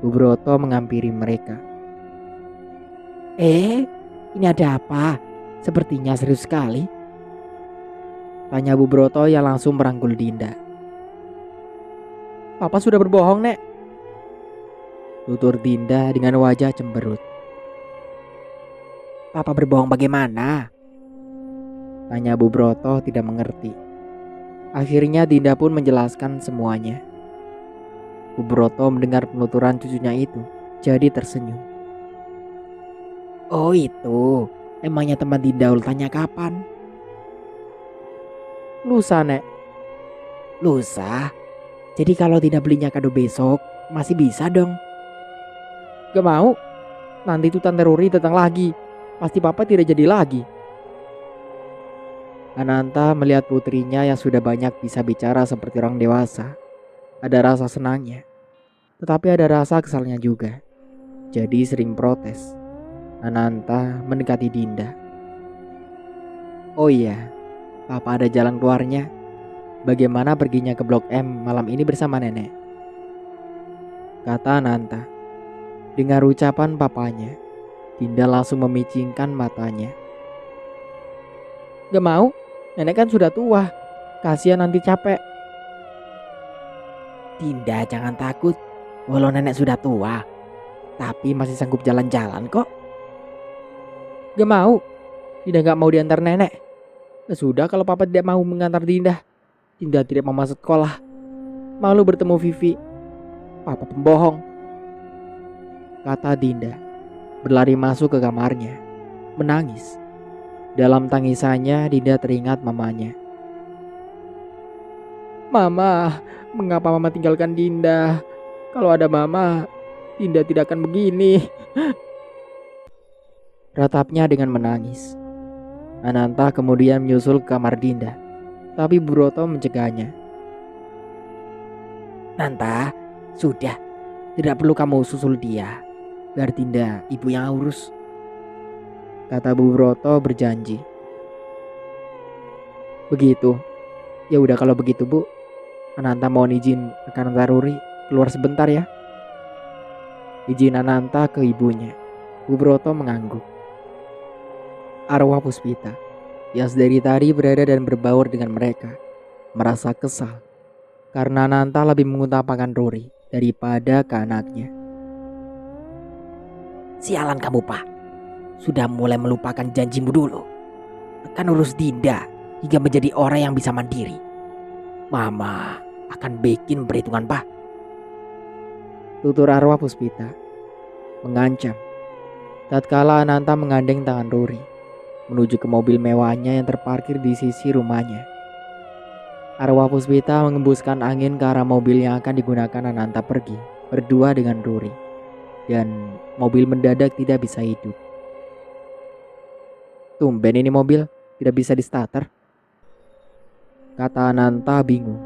Bu Broto menghampiri mereka. Ini ada apa? Sepertinya serius sekali, tanya Bu Broto yang langsung merangkul Dinda. Papa sudah berbohong, Nek, tutur Dinda dengan wajah cemberut. Papa berbohong bagaimana? Tanya Bu Broto tidak mengerti. Akhirnya Dinda pun menjelaskan semuanya. Bu Broto mendengar penuturan cucunya itu, jadi tersenyum. Oh itu, emangnya teman Dinda ultahnya kapan? Lusa, Nek. Lusa? Jadi kalau tidak belinya kado besok, masih bisa dong? Gak mau. Nanti tuh Tante Ruri datang lagi. Pasti Papa tidak jadi lagi. Ananta melihat putrinya yang sudah banyak bisa bicara seperti orang dewasa. Ada rasa senangnya, tetapi ada rasa kesalnya juga. Jadi sering protes. Ananta mendekati Dinda. Oh iya, Papa ada jalan keluarnya. Bagaimana perginya ke Blok M malam ini bersama nenek? Kata Ananta. Dengar ucapan papanya, Dinda langsung memicingkan matanya. Gak mau, nenek kan sudah tua. Kasihan nanti capek. Dinda jangan takut. Walau nenek sudah tua, tapi masih sanggup jalan-jalan kok. Gak mau. Dinda gak mau diantar nenek. Sudah kalau papa tidak mau mengantar Dinda. Dinda tidak mau masuk sekolah. Malu bertemu Vivi. Papa pembohong, kata Dinda. Berlari masuk ke kamarnya, menangis. Dalam tangisannya Dinda teringat mamanya. Mama, mengapa mama tinggalkan Dinda? Kalau ada mama, Dinda tidak akan begini. Ratapnya dengan menangis. Ananta kemudian menyusul ke kamar Dinda, tapi Broto mencegahnya. Nanta, sudah, tidak perlu kamu susul dia. Biar Dinda ibu yang urus, kata Bu Broto berjanji. Begitu. Ya udah kalau begitu Bu, Ananta mohon izin akan Ruri keluar sebentar ya. Izin Ananta ke ibunya. Bu Broto mengangguk. Arwah Puspita yang dari tadi berada dan berbaur dengan mereka merasa kesal karena Ananta lebih mengutamakan Ruri daripada ke anaknya. Sialan kamu Pak, sudah mulai melupakan janjimu dulu. Akan urus Dinda hingga menjadi orang yang bisa mandiri. Mama akan bikin perhitungan Pak, tutur arwah Puspita mengancam tatkala Ananta menggandeng tangan Ruri menuju ke mobil mewahnya yang terparkir di sisi rumahnya. Arwah Puspita mengembuskan angin ke arah mobil yang akan digunakan Ananta pergi berdua dengan Ruri, dan mobil mendadak tidak bisa hidup. Tumben ini mobil tidak bisa di starter, kata Ananta bingung.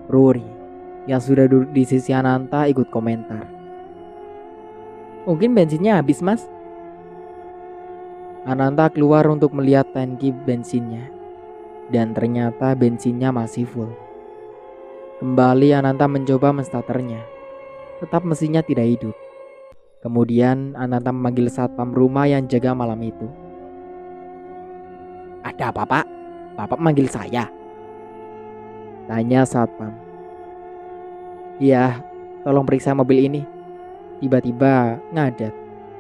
Ruri yang sudah duduk di sisi Ananta ikut komentar. Mungkin bensinnya habis mas. Ananta keluar untuk melihat tangki bensinnya, dan ternyata bensinnya masih full. Kembali Ananta mencoba menstarternya, tetap mesinnya tidak hidup. Kemudian Ananta memanggil satpam rumah yang jaga malam itu. Ada apa Pak? Bapak memanggil saya? Tanya satpam. Iya, tolong periksa mobil ini. Tiba-tiba ngadat.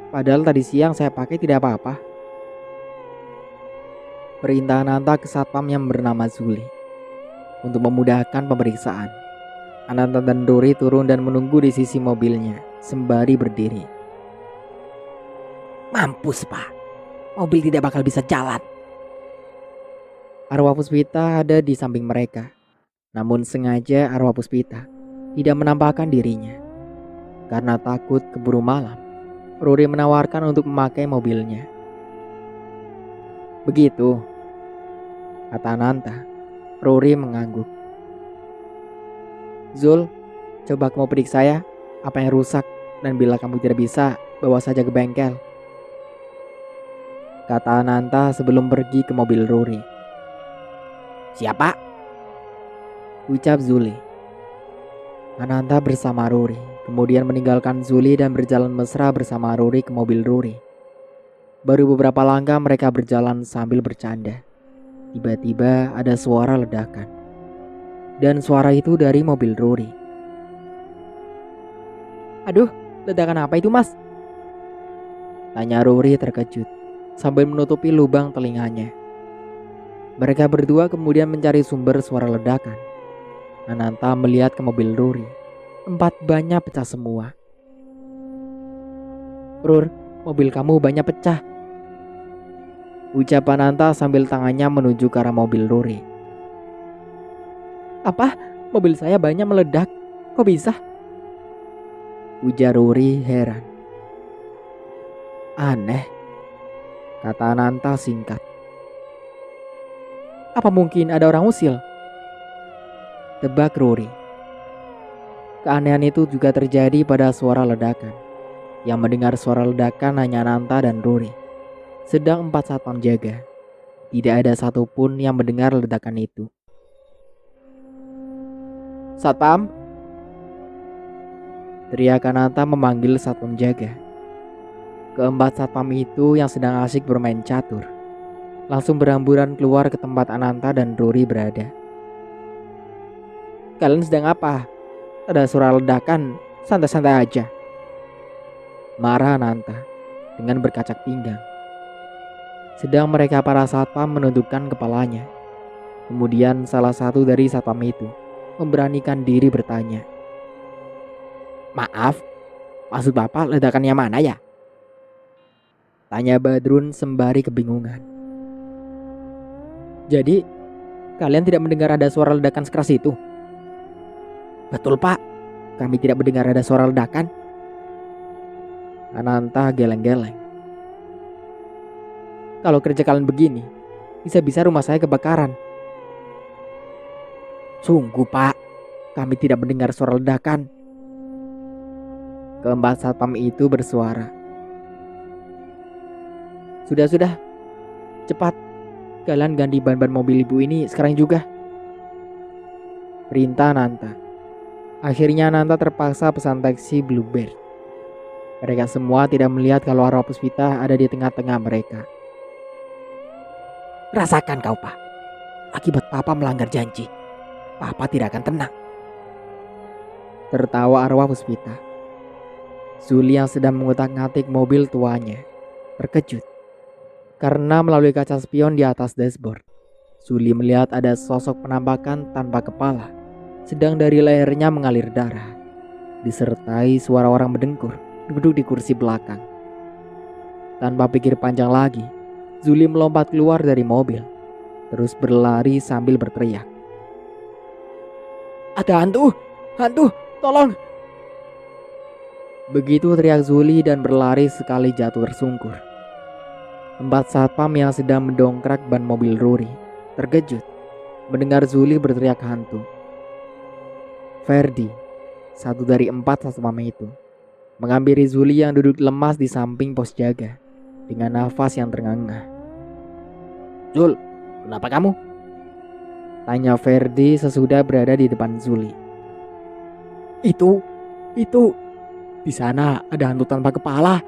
Padahal tadi siang saya pakai tidak apa-apa. Perintah Ananta ke satpam yang bernama Zuli. Untuk memudahkan pemeriksaan, Ananta dan Ruri turun dan menunggu di sisi mobilnya sembari berdiri. Mampus Pak, mobil tidak bakal bisa jalan. Arwah Puspita ada di samping mereka. Namun sengaja arwah Puspita tidak menampakkan dirinya. Karena takut keburu malam, Ruri menawarkan untuk memakai mobilnya. Begitu, kata Ananta. Ruri mengangguk. Zul, coba kamu periksa ya apa yang rusak, dan bila kamu tidak bisa, bawa saja ke bengkel, kata Ananta sebelum pergi ke mobil Ruri. Siapa? Ucap Zuli. Ananta bersama Ruri kemudian meninggalkan Zuli dan berjalan mesra bersama Ruri ke mobil Ruri. Baru beberapa langkah mereka berjalan sambil bercanda. Tiba-tiba ada suara ledakan. Dan suara itu dari mobil Ruri. Aduh, ledakan apa itu mas? Tanya Ruri terkejut sambil menutupi lubang telinganya. Mereka berdua kemudian mencari sumber suara ledakan. Ananta melihat ke mobil Ruri. Tempat bannya pecah semua. Rur, mobil kamu banyak pecah, ucap Ananta sambil tangannya menuju ke arah mobil Ruri. Apa? Mobil saya banyak meledak? Kok bisa? Ujar Ruri heran. Aneh, kata Ananta singkat. Apa mungkin ada orang usil? Tebak Ruri. Keanehan itu juga terjadi pada suara ledakan. Yang mendengar suara ledakan hanya Ananta dan Ruri. Sedang 4 satpam jaga. Tidak ada satupun yang mendengar ledakan itu. Satpam, teriak Ananta memanggil satpam jaga. Keempat satpam itu yang sedang asyik bermain catur langsung berhamburan keluar ke tempat Ananta dan Ruri berada. Kalian sedang apa? Ada suara ledakan, santai-santai aja, marah Ananta dengan berkacak pinggang. Sedang mereka para satpam menundukkan kepalanya. Kemudian salah satu dari satpam itu memberanikan diri bertanya, "Maaf, maksud Bapak ledakan yang mana ya?" Tanya Badrun sembari kebingungan. "Jadi, kalian tidak mendengar ada suara ledakan sekeras itu?" "Betul Pak, kami tidak mendengar ada suara ledakan." Ananta geleng-geleng. "Kalau kerja kalian begini, bisa-bisa rumah saya kebakaran." "Sungguh Pak, kami tidak mendengar suara ledakan." Keempat satpam itu bersuara. Sudah, cepat, kalian ganti ban-ban mobil ibu ini sekarang juga," perintah Nanta. Akhirnya Nanta terpaksa pesan taksi Bluebird. Mereka semua tidak melihat kalau arwah Puspita ada di tengah-tengah mereka. "Rasakan kau Pak, akibat Papa melanggar janji, Papa tidak akan tenang," tertawa arwah Puspita. Zuli yang sedang mengutak-ngatik mobil tuanya terkejut karena melalui kaca spion di atas dashboard, Zuli melihat ada sosok penampakan tanpa kepala, sedang dari lehernya mengalir darah, disertai suara orang mendengkur duduk di kursi belakang. Tanpa pikir panjang lagi, Zuli melompat keluar dari mobil, terus berlari sambil berteriak, "Ada hantu! Hantu! Tolong!" Begitu teriak Zuli dan berlari sekali jatuh tersungkur. Empat satpam yang sedang mendongkrak ban mobil Ruri terkejut mendengar Zuli berteriak hantu. Ferdi, satu dari empat satpam itu, menghampiri Zuli yang duduk lemas di samping pos jaga dengan nafas yang terengah. "Zul, kenapa kamu?" tanya Ferdi sesudah berada di depan Zuli. Itu, di sana ada hantu tanpa kepala,"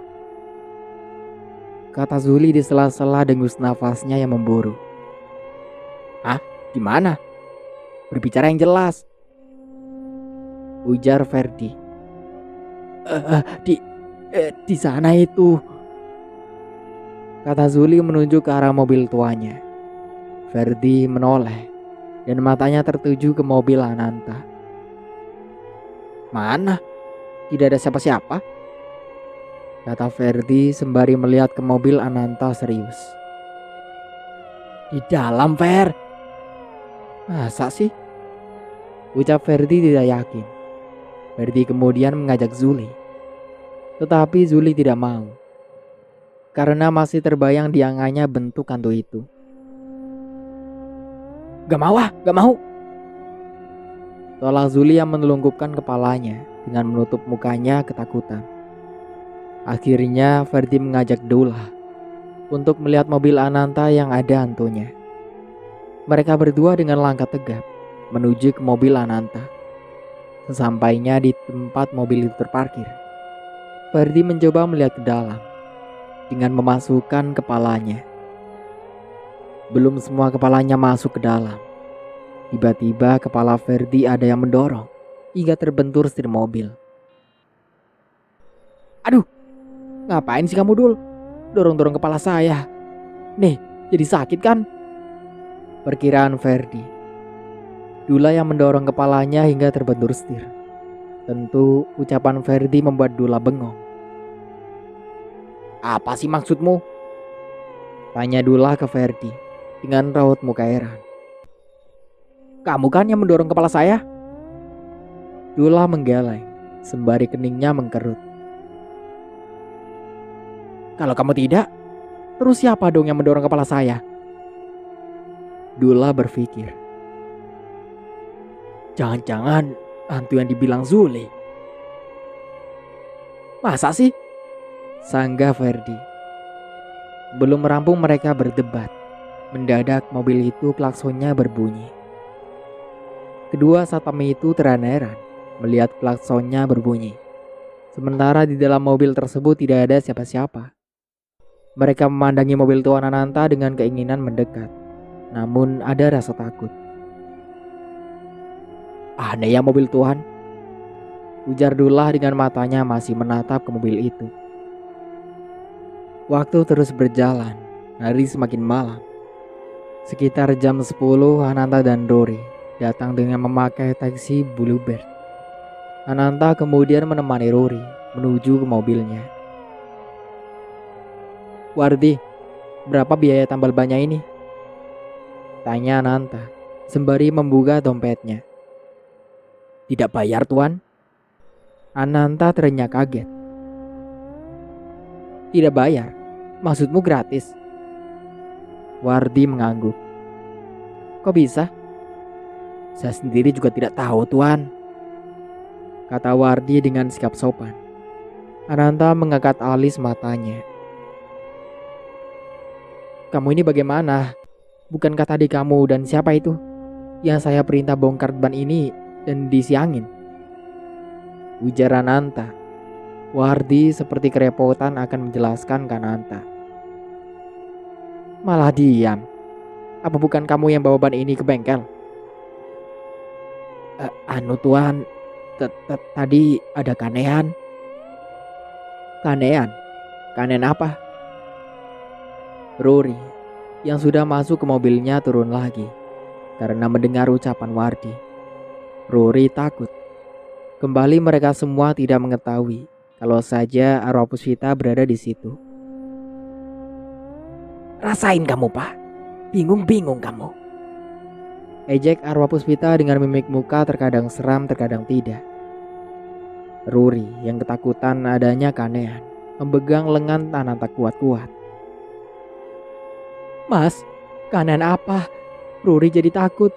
kata Zuli di sela-sela dengus nafasnya yang memburu. "Hah? Di mana? Berbicara yang jelas," ujar Ferdi. Di sana itu," kata Zuli menunjuk ke arah mobil tuanya. Ferdi menoleh dan matanya tertuju ke mobil Ananta. "Mana? Tidak ada siapa-siapa," kata Ferdi sembari melihat ke mobil Ananta serius. "Di dalam, Fer." "Masa sih?" ucap Ferdi tidak yakin. Ferdi kemudian mengajak Zuli, tetapi Zuli tidak mau karena masih terbayang di angannya bentuk hantu itu. Gak mau," tolak Zuli yang menelungkupkan kepalanya dengan menutup mukanya ketakutan. Akhirnya Ferdi mengajak Dullah untuk melihat mobil Ananta yang ada hantunya. Mereka berdua dengan langkah tegap menuju ke mobil Ananta. Sesampainya di tempat mobil itu terparkir, Ferdi mencoba melihat ke dalam dengan memasukkan kepalanya. Belum semua kepalanya masuk ke dalam. Tiba-tiba kepala Ferdi ada yang mendorong hingga terbentur setir mobil. "Aduh, ngapain sih kamu, Dul? Dorong-dorong kepala saya. Nih, jadi sakit kan?" perkiraan Ferdi. Dula yang mendorong kepalanya hingga terbentur setir. Tentu ucapan Ferdi membuat Dula bengong. "Apa sih maksudmu?" tanya Dula ke Ferdi dengan raut muka heran. "Kamu kan yang mendorong kepala saya?" Dula menggeleng sembari keningnya mengkerut. "Kalau kamu tidak, terus siapa dong yang mendorong kepala saya?" Dula berpikir. Jangan-jangan hantu yang dibilang Zuli. "Masa sih?" sanggah Ferdi. Belum rampung mereka berdebat, mendadak mobil itu klaksonnya berbunyi. Kedua satpam itu terheran-heran melihat klaksonnya berbunyi, sementara di dalam mobil tersebut tidak ada siapa-siapa. Mereka memandangi mobil Tuan Ananta dengan keinginan mendekat, namun ada rasa takut. "Aneh ya mobil Tuhan," ujar Dullah dengan matanya masih menatap ke mobil itu. Waktu terus berjalan Hari semakin malam. Sekitar jam 10, Ananta dan Rory datang dengan memakai taksi Bluebird. Ananta kemudian menemani Rory menuju ke mobilnya. "Wardi, berapa biaya tambal bannya ini?" tanya Ananta sembari membuka dompetnya. "Tidak bayar, Tuan." Ananta terenyak kaget. "Tidak bayar? Maksudmu gratis?" Wardi mengangguk. "Kok bisa?" "Saya sendiri juga tidak tahu, Tuan," kata Wardi dengan sikap sopan. Ananta mengangkat alis matanya. "Kamu ini bagaimana? Bukankah tadi kamu dan siapa itu yang saya perintah bongkar ban ini dan disiangin?" ujar Ananta. Wardi seperti kerepotan akan menjelaskan ke Ananta. Malah diam. "Apa bukan kamu yang bawa ban ini ke bengkel?" Anu Tuan, tadi ada keanehan." "Keanehan? Keanehan apa?" Rory yang sudah masuk ke mobilnya turun lagi karena mendengar ucapan Wardi. Rory takut. Kembali mereka semua tidak mengetahui kalau saja arwah Puspita berada di situ. "Rasain kamu, Pak. Bingung-bingung kamu," ejek arwah Puspita dengan mimik muka terkadang seram terkadang tidak. Rory yang ketakutan adanya keanehan memegang lengan Ananta kuat-kuat. "Mas, keanehan apa? Rory jadi takut,"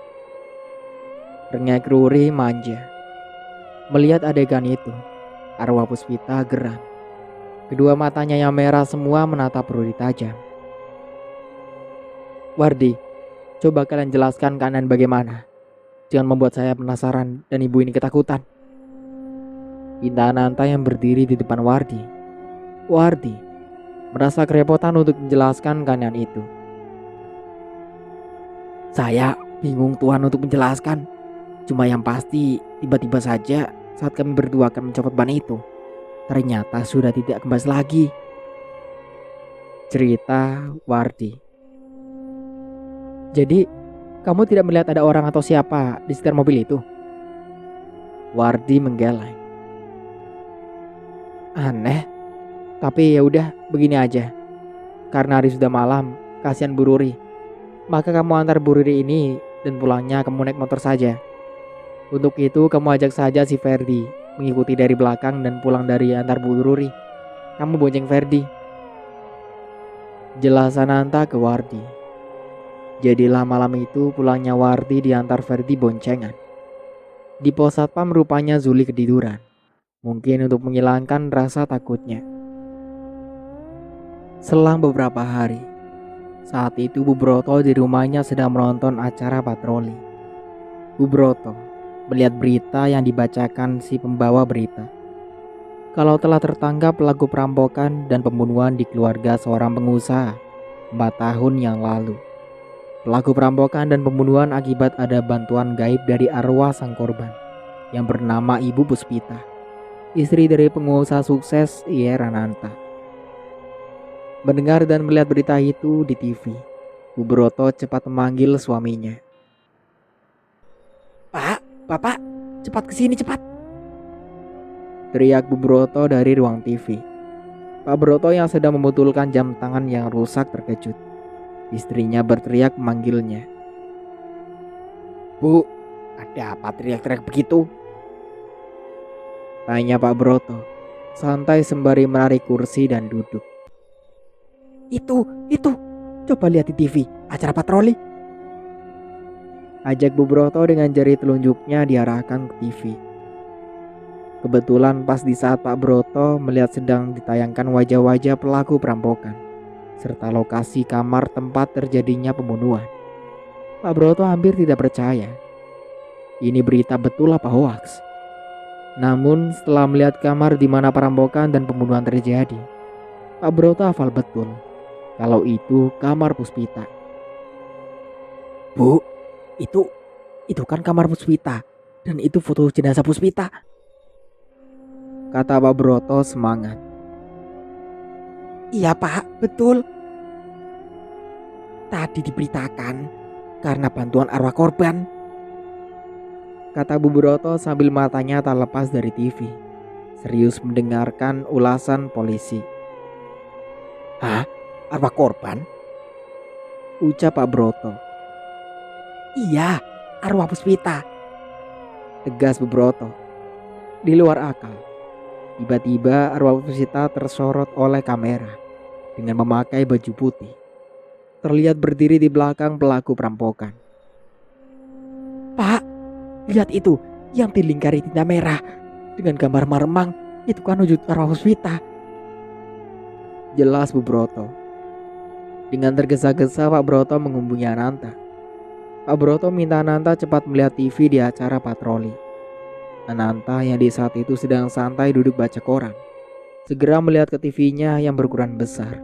rengek Rory manja. Melihat adegan itu, arwah Puspita geram. Kedua matanya yang merah semua menatap Rory tajam. "Wardi, coba kalian jelaskan keanehan bagaimana. Jangan membuat saya penasaran dan ibu ini ketakutan," pinta Ananta yang berdiri di depan Wardi. Wardi merasa kerepotan untuk menjelaskan keanehan itu. "Saya bingung Tuan untuk menjelaskan. Cuma yang pasti tiba-tiba saja saat kami berdua akan mencopot ban itu, ternyata sudah tidak kembali lagi," cerita Wardi. "Jadi kamu tidak melihat ada orang atau siapa di sekitar mobil itu?" Wardi menggeleng. "Aneh, tapi ya udah begini aja. Karena hari sudah malam, kasihan Bu Ruri. Maka kamu antar Bu Ruri ini dan pulangnya kamu naik motor saja. Untuk itu kamu ajak saja si Ferdi mengikuti dari belakang dan pulang dari antar Bu Ruri. Kamu bonceng Ferdi," jelasan Anta ke Wardi. Jadilah malam itu pulangnya Wardi diantar Ferdi boncengan. Di pos satpam rupanya Zuli ketiduran. Mungkin untuk menghilangkan rasa takutnya. Selang beberapa hari, saat itu Bu Broto di rumahnya sedang menonton acara patroli. Bu Broto melihat berita yang dibacakan si pembawa berita. Kalau telah tertangkap pelaku perampokan dan pembunuhan di keluarga seorang pengusaha 4 tahun yang lalu. Pelaku perampokan dan pembunuhan akibat ada bantuan gaib dari arwah sang korban yang bernama Ibu Puspita, istri dari pengusaha sukses Yerananta. Mendengar dan melihat berita itu di TV, Bu Broto cepat memanggil suaminya. "Pak, Bapak, cepat kesini cepat," teriak Bu Broto dari ruang TV. Pak Broto yang sedang membetulkan jam tangan yang rusak terkejut. Istrinya berteriak memanggilnya. "Bu, ada apa teriak-teriak begitu?" tanya Pak Broto, santai sembari menarik kursi dan duduk. Itu, coba lihat di TV, acara patroli," ajak Bu Broto dengan jari telunjuknya diarahkan ke TV. Kebetulan pas di saat Pak Broto melihat sedang ditayangkan wajah-wajah pelaku perampokan, serta lokasi kamar tempat terjadinya pembunuhan. Pak Broto hampir tidak percaya. Ini berita betul apa hoaks? Namun setelah melihat kamar di mana perampokan dan pembunuhan terjadi, Pak Broto hafal betul kalau itu kamar Puspita. "Bu, itu kan kamar Puspita dan itu foto jenazah Puspita," kata Pak Broto semangat. "Iya Pak, betul," Tadi diberitakan karena bantuan arwah korban, kata Bu Broto sambil matanya tak lepas dari TV, serius mendengarkan ulasan polisi. Hah? Arwah korban? Ucap Pak Broto. Iya, arwah Puspita, tegas Bu Broto. Di luar akal, tiba-tiba arwah Puspita tersorot oleh kamera dengan memakai baju putih. Terlihat berdiri di belakang pelaku perampokan. Pak, lihat itu yang dilingkari tinta merah dengan gambar maremang. Itu kan wujud arwah Puspita, jelas Bu Broto. Dengan tergesa-gesa Pak Broto menghubungi Ananta. Pak Broto minta Ananta cepat melihat TV di acara patroli. Ananta yang di saat itu sedang santai duduk baca koran, segera melihat ke TV-nya yang berukuran besar.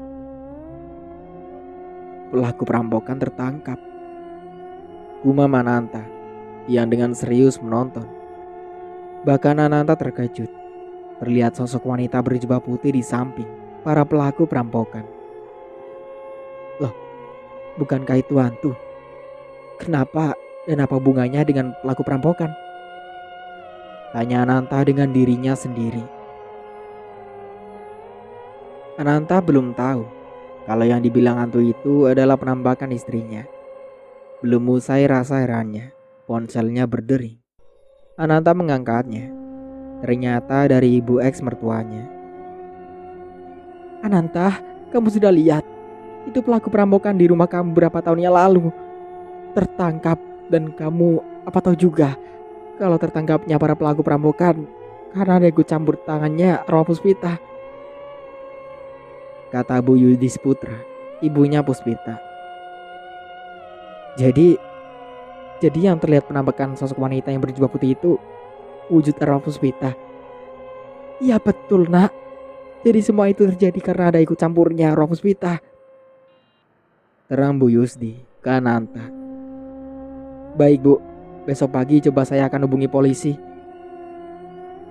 Pelaku perampokan tertangkap, gumam Ananta yang dengan serius menonton. Bahkan Ananta terkejut. Terlihat sosok wanita berjubah putih di samping para pelaku perampokan. Loh, bukankah itu hantu? Kenapa dan apa hubungannya dengan pelaku perampokan? Tanya Ananta dengan dirinya sendiri. Ananta belum tahu kalau yang dibilang hantu itu adalah penampakan istrinya. Belum usai rasa herannya, ponselnya berdering. Ananta mengangkatnya. Ternyata dari ibu eks mertuanya. Ananta, kamu sudah lihat? Itu pelaku perampokan di rumah kamu beberapa tahun yang lalu. Tertangkap, dan kamu apa tahu juga kalau tertangkapnya para pelaku perampokan karena ada ikut campur tangannya arwah Puspita, kata Bu Yudis Putra, ibunya Puspita. Jadi yang terlihat penampakan sosok wanita yang berjubah putih itu wujud arwah Puspita. Iya betul nak. Jadi semua itu terjadi karena ada ikut campurnya arwah Puspita, terang Bu Yusdi ke Ananta. Baik Bu, besok pagi coba saya akan hubungi polisi,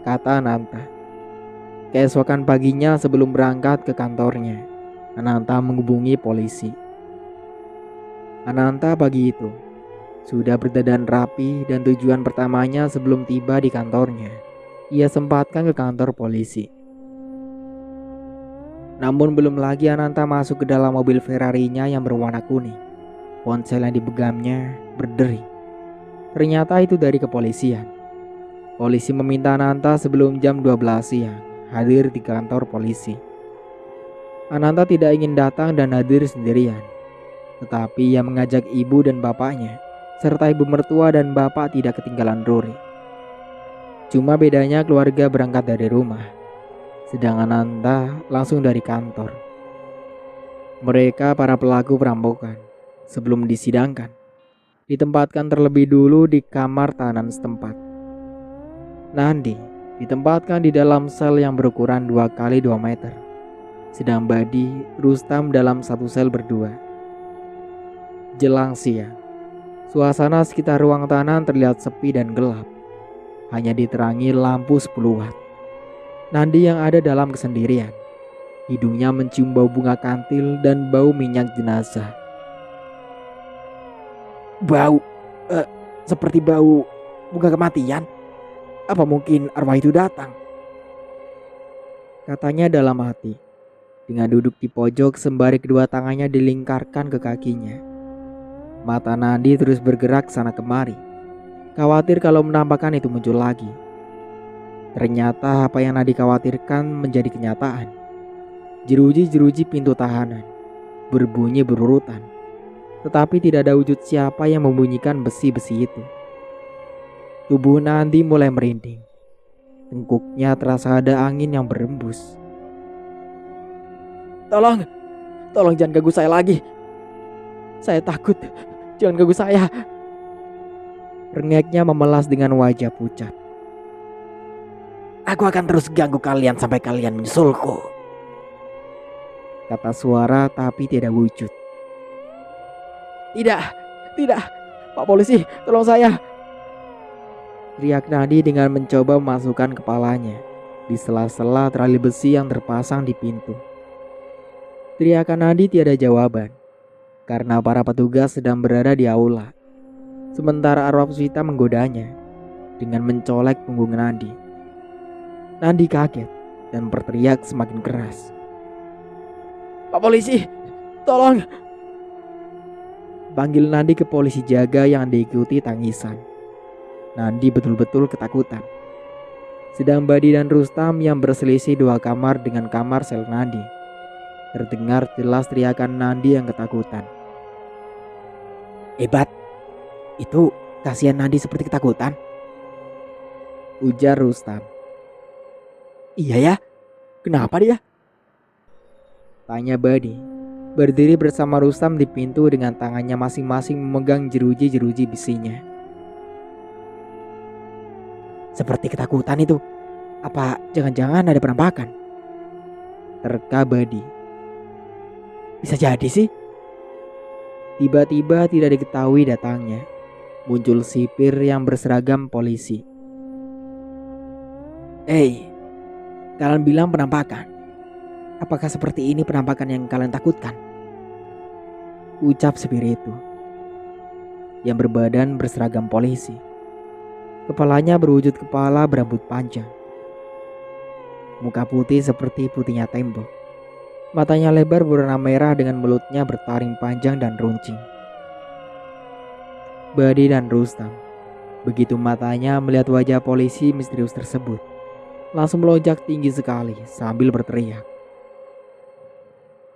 kata Ananta. Keesokan paginya sebelum berangkat ke kantornya, Ananta menghubungi polisi. Ananta pagi itu sudah berdandan rapi dan tujuan pertamanya sebelum tiba di kantornya, ia sempatkan ke kantor polisi. Namun belum lagi Ananta masuk ke dalam mobil Ferrarinya yang berwarna kuning, ponsel yang dipegangnya berdering. Ternyata itu dari kepolisian. Polisi meminta Ananta sebelum jam 12 siang hadir di kantor polisi. Ananta tidak ingin datang dan hadir sendirian, tetapi ia mengajak ibu dan bapaknya, serta ibu mertua dan bapak tidak ketinggalan Rory. Cuma bedanya keluarga berangkat dari rumah, sedangkan Ananta langsung dari kantor. Mereka para pelaku perampokan sebelum disidangkan ditempatkan terlebih dulu di kamar tahanan setempat. Nandi ditempatkan di dalam sel yang berukuran 2 kali 2 meter, sedang Badi, Rustam dalam satu sel berdua. Jelang siang, suasana sekitar ruang tahanan terlihat sepi dan gelap, hanya diterangi lampu 10 watt. Nandi yang ada dalam kesendirian, hidungnya mencium bau bunga kantil dan bau minyak jenazah. Bau, seperti bau bunga kematian. Apa mungkin arwah itu datang? Katanya dalam hati, dengan duduk di pojok sembari kedua tangannya dilingkarkan ke kakinya. Mata Nandi terus bergerak sana kemari, khawatir kalau penampakan itu muncul lagi. Ternyata apa yang Nadi khawatirkan menjadi kenyataan. Jeruji-jeruji pintu tahanan berbunyi berurutan, tetapi tidak ada wujud siapa yang membunyikan besi-besi itu. Tubuh Nandi mulai merinding. Tengkuknya terasa ada angin yang berembus. Tolong jangan ganggu saya lagi. Saya takut, jangan ganggu saya. Rengeknya memelas dengan wajah pucat. Aku akan terus ganggu kalian sampai kalian menyusulku, kata suara tapi tidak wujud. Tidak, Pak polisi, tolong saya, teriak Nadi dengan mencoba memasukkan kepalanya di sela-sela tali besi yang terpasang di pintu. Teriakan Nadi tiada jawaban. karena para petugas sedang berada di aula. Sementara arwah Puspita menggodanya dengan mencolek punggung Nandi. Nandi kaget dan berteriak semakin keras. "Pak polisi, tolong!" Panggil Nandi ke polisi jaga yang diikuti tangisan. Nandi betul-betul ketakutan. Sedang Badi dan Rustam yang berselisih 2 kamar dengan kamar sel Nandi. Terdengar jelas teriakan Nandi yang ketakutan. "Hebat, itu kasihan Nandi seperti ketakutan," ujar Rustam. "Iya ya, kenapa dia?" tanya Badi, berdiri bersama Rustam di pintu dengan tangannya masing-masing memegang jeruji-jeruji besinya. "Seperti ketakutan itu. Apa jangan-jangan ada penampakan?" terka Badi. "Bisa jadi sih." Tiba-tiba tidak diketahui datangnya, muncul sipir yang berseragam polisi. "Hei, kalian bilang penampakan. Apakah seperti ini penampakan yang kalian takutkan?" ucap sipir itu, yang berbadan berseragam polisi. Kepalanya berwujud kepala berambut panjang. Muka putih seperti putihnya tembok. Matanya lebar berwarna merah dengan mulutnya bertaring panjang dan runcing. Badi dan Rustam, begitu matanya melihat wajah polisi misterius tersebut, langsung melonjak tinggi sekali sambil berteriak.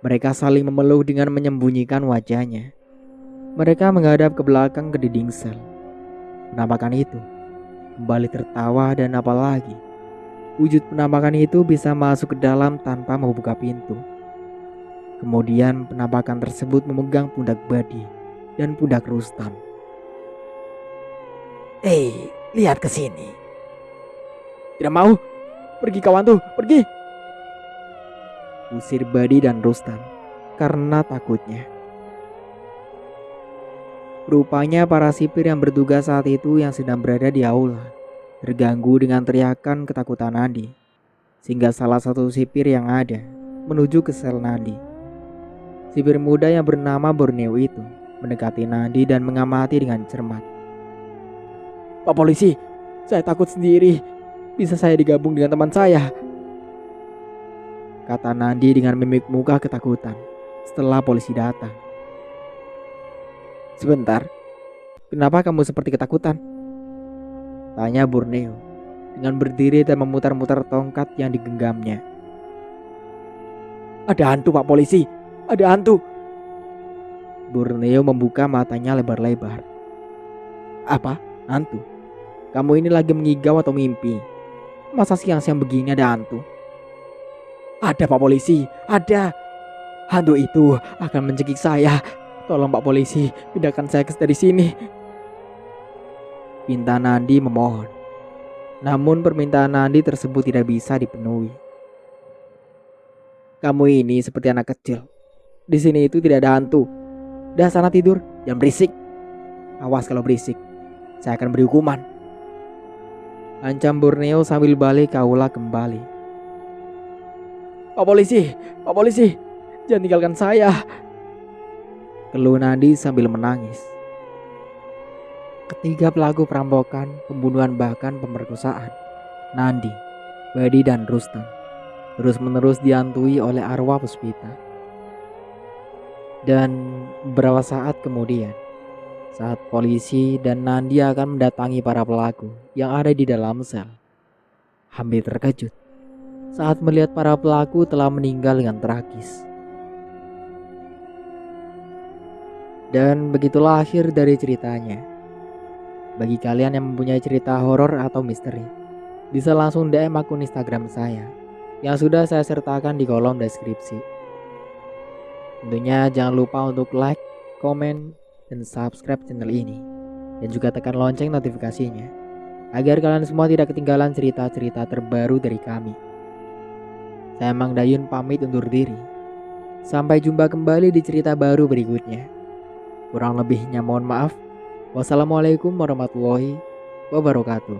Mereka saling memeluk dengan menyembunyikan wajahnya. Mereka menghadap ke belakang ke dinding sel. Penampakan itu kembali tertawa dan apalagi wujud penampakan itu bisa masuk ke dalam tanpa membuka pintu. Kemudian penampakan tersebut memegang pundak Badi dan pundak Rustam. "Hei, lihat ke sini." "Tidak mau. Pergi kawan tuh, pergi!" usir Badi dan Rustam karena takutnya. Rupanya para sipir yang bertugas saat itu yang sedang berada di aula terganggu dengan teriakan ketakutan Nandi, sehingga salah satu sipir yang ada menuju ke sel Nandi. Sipir muda yang bernama Borneo itu mendekati Nandi dan mengamati dengan cermat. "Pak polisi, saya takut sendiri. Bisa saya digabung dengan teman saya?" kata Nandi dengan mimik muka ketakutan setelah polisi datang. "Sebentar, kenapa kamu seperti ketakutan?" tanya Borneo dengan berdiri dan memutar-mutar tongkat yang digenggamnya. "Ada hantu Pak polisi, ada hantu." Borneo membuka matanya lebar-lebar. "Apa? Hantu? Kamu ini lagi mengigau atau mimpi? Masa siang-siang begini ada hantu?" "Ada Pak polisi, ada. Hantu itu akan mencekik saya. Tolong Pak polisi, pindahkan saya dari sini," pinta Nandi memohon. Namun permintaan Nandi tersebut tidak bisa dipenuhi. "Kamu ini seperti anak kecil. Di sini itu tidak ada hantu. Dah sana tidur, jangan berisik. Awas kalau berisik, saya akan beri hukuman," ancam Borneo sambil balik ke aula kembali. Pak polisi, jangan tinggalkan saya," keluh Nandi sambil menangis. Ketiga pelaku perampokan, pembunuhan bahkan pemerkosaan, Nandi, Badi dan Rustam, terus-menerus dihantui oleh arwah Puspita. Dan beberapa saat kemudian, saat polisi dan Nandi akan mendatangi para pelaku yang ada di dalam sel, hampir terkejut saat melihat para pelaku telah meninggal dengan tragis. Dan begitulah akhir dari ceritanya. Bagi kalian yang mempunyai cerita horor atau misteri, bisa langsung DM akun Instagram saya yang sudah saya sertakan di kolom deskripsi. Tentunya jangan lupa untuk like, komen, dan subscribe channel ini, dan juga tekan lonceng notifikasinya agar kalian semua tidak ketinggalan cerita-cerita terbaru dari kami. Saya Mang Dayun pamit undur diri. Sampai jumpa kembali di cerita baru berikutnya. Kurang lebihnya mohon maaf. Wassalamualaikum warahmatullahi wabarakatuh.